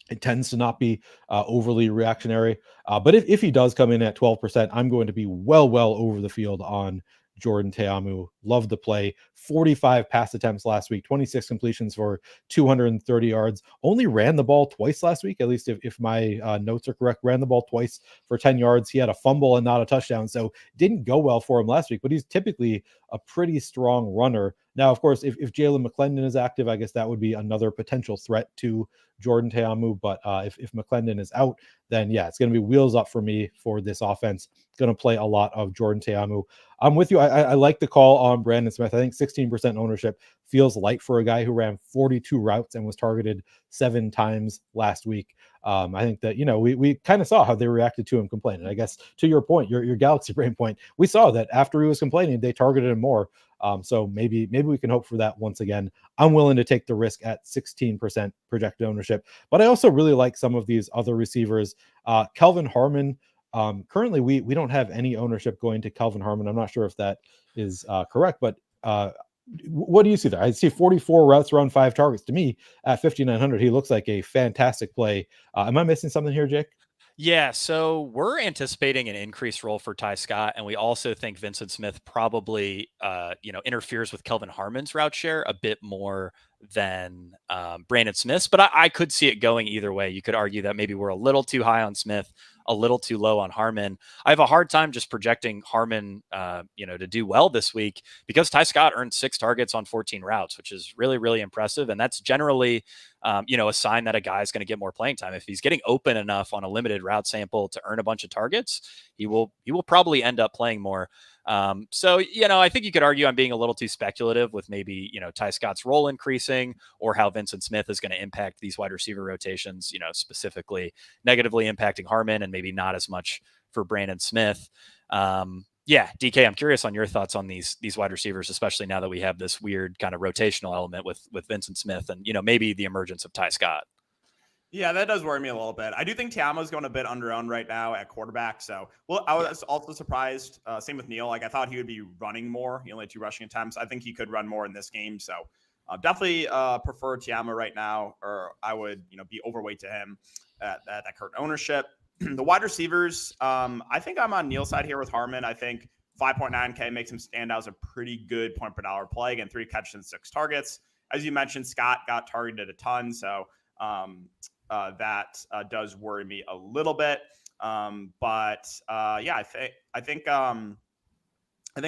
it tends to not be overly reactionary. But if he does come in at 12%, I'm going to be well over the field on Jordan Ta'amu. Love the play. 45 pass attempts last week, 26 completions for 230 yards. Only ran the ball twice last week, at least if my notes are correct. Ran the ball twice for 10 yards. He had a fumble and not a touchdown, so didn't go well for him last week, but he's typically a pretty strong runner. Now, of course, if Jalen McClendon is active, I guess that would be another potential threat to Jordan Ta'amu. But if McClendon is out, then yeah, it's going to be wheels up for me for this offense. Going to play a lot of Jordan Ta'amu. I'm with you. I like the call on Brandon Smith. I think 16% ownership feels light for a guy who ran 42 routes and was targeted 7 times last week. I think that, we kind of saw how they reacted to him complaining. I guess to your point, your Galaxy brain point, we saw that after he was complaining, they targeted him more. So maybe we can hope for that once again. I'm willing to take the risk at 16% projected ownership, but I also really like some of these other receivers. Kelvin Harmon, currently we don't have any ownership going to Kelvin Harmon. I'm not sure if that is correct, but what do you see there? I see 44 routes around 5 targets. To me, at 5,900, he looks like a fantastic play. Am I missing something here, Jake?
Yeah, so we're anticipating an increased role for Ty Scott, and we also think Vincent Smith probably, interferes with Kelvin Harmon's route share a bit more than Brandon Smith's. But I could see it going either way. You could argue that maybe we're a little too high on Smith, a little too low on Harmon. I have a hard time just projecting Harmon, to do well this week because Ty Scott earned 6 targets on 14 routes, which is really, really impressive, and that's generally a sign that a guy's going to get more playing time. If he's getting open enough on a limited route sample to earn a bunch of targets, he will probably end up playing more. I think you could argue I'm being a little too speculative with maybe, Ty Scott's role increasing or how Vincent Smith is going to impact these wide receiver rotations, specifically negatively impacting Harmon and maybe not as much for Brandon Smith. Yeah, DK, I'm curious on your thoughts on these wide receivers, especially now that we have this weird kind of rotational element with Vincent Smith and, maybe the emergence of Ty Scott.
Yeah, that does worry me a little bit. I do think Tiamo's going a bit underowned right now at quarterback. So, I was also surprised. Same with Neil. Like, I thought he would be running more. He only had 2 rushing attempts. I think he could run more in this game. So, definitely prefer Tiamo right now, or I would, be overweight to him at that current ownership. The wide receivers, I think I'm on Neil's side here with Harmon. I think 5.9K makes him stand out as a pretty good point per dollar play. Again, 3 catches and 6 targets. As you mentioned, Scott got targeted a ton. So, that does worry me a little bit. I think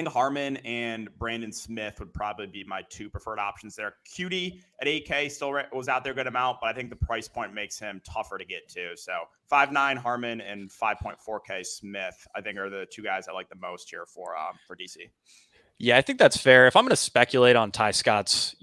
Harmon and Brandon Smith would probably be my 2 preferred options there. Cutie at 8K still was out there a good amount, but I think the price point makes him tougher to get to. So 5.9 Harmon and 5.4K Smith, I think, are the 2 guys I like the most here for DC.
Yeah, I think that's fair. If I'm going to speculate on Ty Scott's,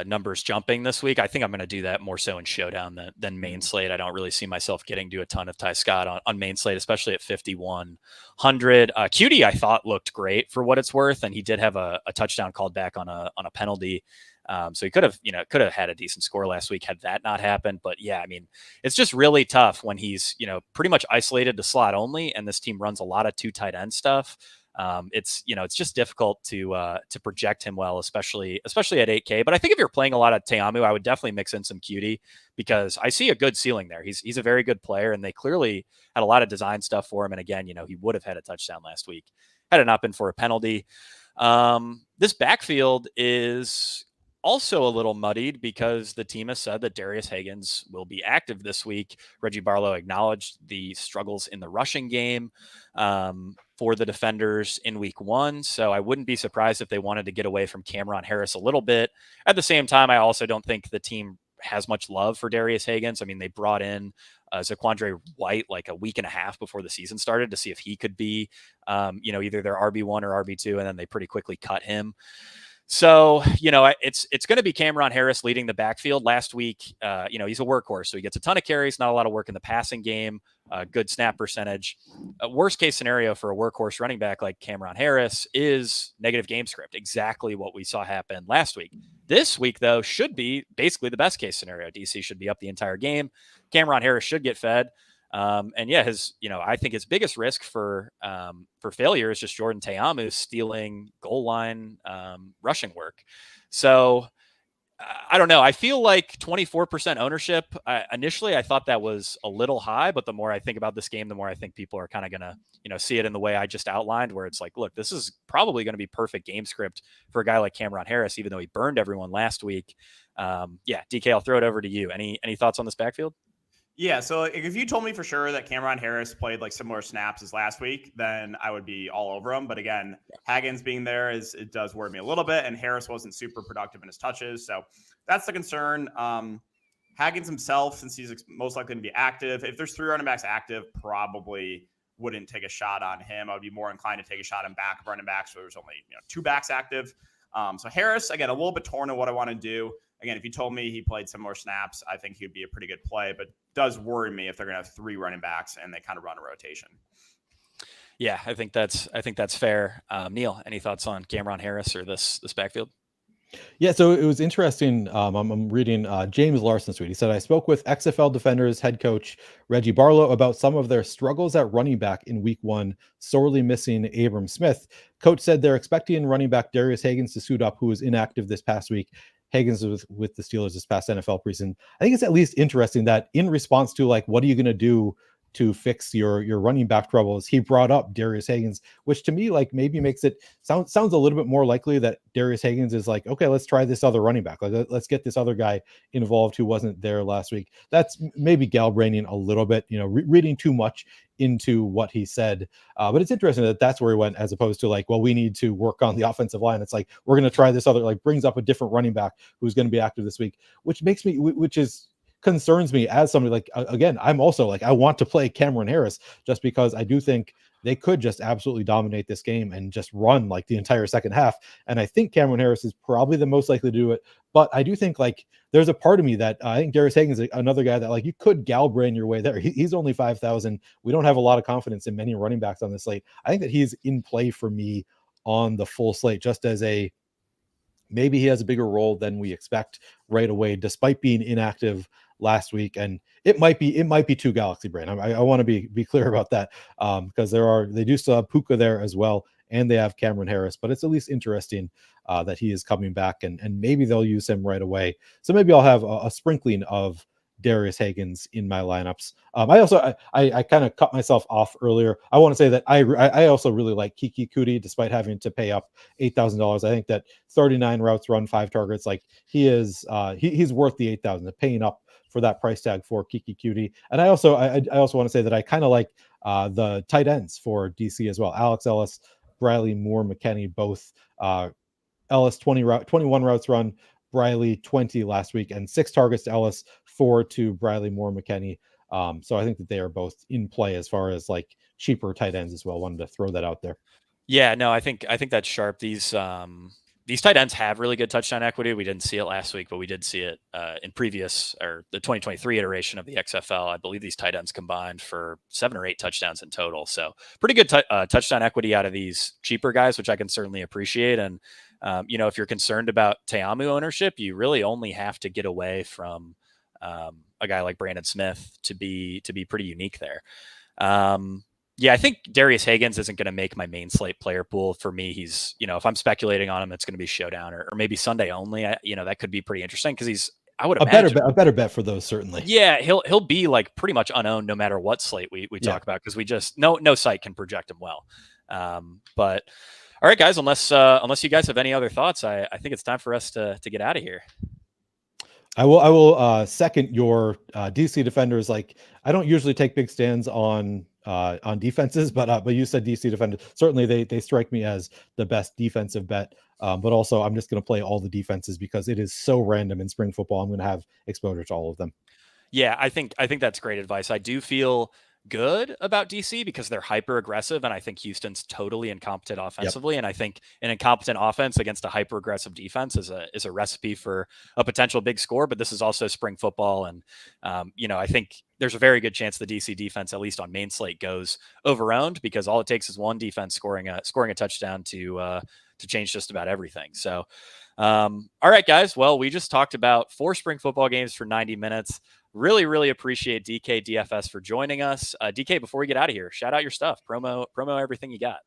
numbers jumping this week, I think I'm going to do that more so in Showdown than main slate. I don't really see myself getting to a ton of Ty Scott on main slate, especially at 5,100. Cutie, I thought looked great for what it's worth, and he did have a touchdown called back on a penalty. So he could have had a decent score last week had that not happened. But yeah, I mean, it's just really tough when he's, pretty much isolated to slot only, and this team runs a lot of 2 tight end stuff. It's just difficult to project him well, especially at 8K. But I think if you're playing a lot of Teamu, I would definitely mix in some Cutie because I see a good ceiling there. He's a very good player, and they clearly had a lot of design stuff for him. And again, he would have had a touchdown last week had it not been for a penalty. This backfield is also a little muddied because the team has said that Darius Higgins will be active this week. Reggie Barlow acknowledged the struggles in the rushing game for the defenders in week 1. So I wouldn't be surprised if they wanted to get away from Cameron Harris a little bit. At the same time, I also don't think the team has much love for Darius Higgins. I mean, they brought in Zaquandre White like a week and a half before the season started to see if he could be, either their RB1 or RB2, and then they pretty quickly cut him. So, it's going to be Cameron Harris leading the backfield. Last week, he's a workhorse, so he gets a ton of carries, not a lot of work in the passing game, good snap percentage. Worst case scenario for a workhorse running back like Cameron Harris is negative game script, exactly what we saw happen last week. This week, though, should be basically the best case scenario. DC should be up the entire game. Cameron Harris should get fed. I think his biggest risk for failure is just Jordan Teamu stealing goal line rushing work. So I don't know. I feel like 24% ownership. Initially, I thought that was a little high, but the more I think about this game, the more I think people are kind of going to, see it in the way I just outlined, where it's like, look, this is probably going to be perfect game script for a guy like Cameron Harris, even though he burned everyone last week. DK, I'll throw it over to you. Any thoughts on this backfield?
Yeah, so if you told me for sure that Cameron Harris played like similar snaps as last week, then I would be all over him. But again, Haggins being there it does worry me a little bit, and Harris wasn't super productive in his touches, so that's the concern. Haggins himself, since he's most likely to be active, if there's 3 running backs active, probably wouldn't take a shot on him. I would be more inclined to take a shot on backup running backs, so there's only 2 backs active. So Harris, again, a little bit torn on what I want to do. Again, if you told me he played similar snaps, I think he'd be a pretty good play, but does worry me if they're going to have 3 running backs and they kind of run a rotation.
Yeah, I think that's fair. Neil, any thoughts on Cameron Harris or this backfield?
Yeah, so it was interesting. I'm reading James Larson's tweet. He said, I spoke with XFL Defenders head coach Reggie Barlow about some of their struggles at running back in week 1, sorely missing Abram Smith. Coach said they're expecting running back Darius Higgins to suit up, who was inactive this past week. Higgins was with the Steelers this past NFL preseason. I think it's at least interesting that in response to like, what are you going to do to fix your running back troubles. He brought up Darius Higgins, which to me like maybe makes it sounds a little bit more likely that Darius Higgins is like, okay, let's try this other running back. Like, let's get this other guy involved who wasn't there last week. That's maybe galbraining a little bit, reading too much into what he said. But it's interesting that that's where he went, as opposed to like, well, we need to work on the offensive line. It's like, we're going to try this other, like brings up a different running back who's going to be active this week, which concerns me as somebody like, again, I'm also like, I want to play Cameron Harris just because I do think they could just absolutely dominate this game and just run like the entire second half. And I think Cameron Harris is probably the most likely to do it. But I do think like there's a part of me that I think Darius Higgins is another guy that like you could galbrain your way there. He's only 5,000. We don't have a lot of confidence in many running backs on this slate. I think that he's in play for me on the full slate, just as maybe he has a bigger role than we expect right away, despite being inactive last week. And it might be too Galaxy brain. I want to be clear about that, because they do still have Puka there as well, and they have Cameron Harris, but it's at least interesting that he is coming back, and maybe they'll use him right away. So maybe I'll have a sprinkling of Darius Higgins in my lineups. I kind of cut myself off earlier. I want to say that I also really like Kiki Kuti, despite having to pay up $8,000. I think that 39 routes run, 5 targets, like he's worth the 8,000. Paying up for that price tag for Kiki Kuti. And I also want to say that I kind of like the tight ends for DC as well. Alex Ellis, Briley Moore, McKinney, both. Ellis 21 routes run, Briley 20 last week, and 6 targets to Ellis, 4 to Briley Moore, McKinney. So I think that they are both in play as far as like cheaper tight ends as well. Wanted to throw that out there.
Yeah, no, I think that's sharp. These tight ends have really good touchdown equity. We didn't see it last week, but we did see it in previous, or the 2023 iteration of the XFL. I believe these tight ends combined for 7 or 8 touchdowns in total. So pretty good touchdown equity out of these cheaper guys, which I can certainly appreciate. And if you're concerned about Te'amu ownership, you really only have to get away from a guy like Brandon Smith to be pretty unique there. Yeah, I think Darius Higgins isn't going to make my main slate player pool for me. He's, if I'm speculating on him, it's going to be showdown or maybe Sunday only. That could be pretty interesting because I would imagine
a better bet for those, certainly.
Yeah, he'll be like pretty much unowned no matter what slate we talk about, because we just no site can project him well. But all right, guys, unless you guys have any other thoughts, I think it's time for us to get out of here.
I will second your DC defenders. Like, I don't usually take big stands on defenses, but you said DC defenders. Certainly they strike me as the best defensive bet. But also I'm just going to play all the defenses because it is so random in spring football. I'm going to have exposure to all of them.
Yeah, I think that's great advice. I do feel good about DC because they're hyper aggressive, and I think Houston's totally incompetent offensively. Yep. And I think an incompetent offense against a hyper aggressive defense is a recipe for a potential big score. But this is also spring football, and I think there's a very good chance the DC defense, at least on main slate, goes over-owned, because all it takes is one defense scoring a touchdown to change just about everything. So, all right, guys. Well, we just talked about 4 spring football games for 90 minutes. Really, really appreciate DK DFS for joining us. DK, before we get out of here, shout out your stuff, promo everything you got.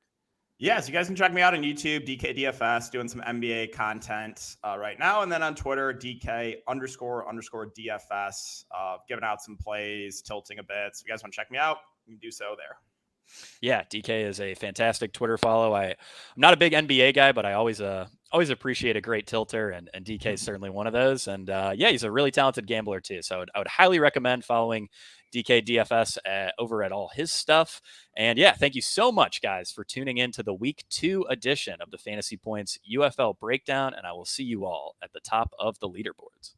Yeah, so you guys can check me out on YouTube, DK DFS, doing some NBA content right now. And then on Twitter, DK__DFS, giving out some plays, tilting a bit. So if you guys want to check me out, you can do so there.
Yeah, DK is a fantastic Twitter follow. I'm not a big NBA guy, but I always appreciate a great tilter, and DK is certainly one of those. And he's a really talented gambler too. So I would highly recommend following DK DFS over at all his stuff. And yeah, thank you so much, guys, for tuning in to the Week 2 edition of the Fantasy Points UFL Breakdown. And I will see you all at the top of the leaderboards.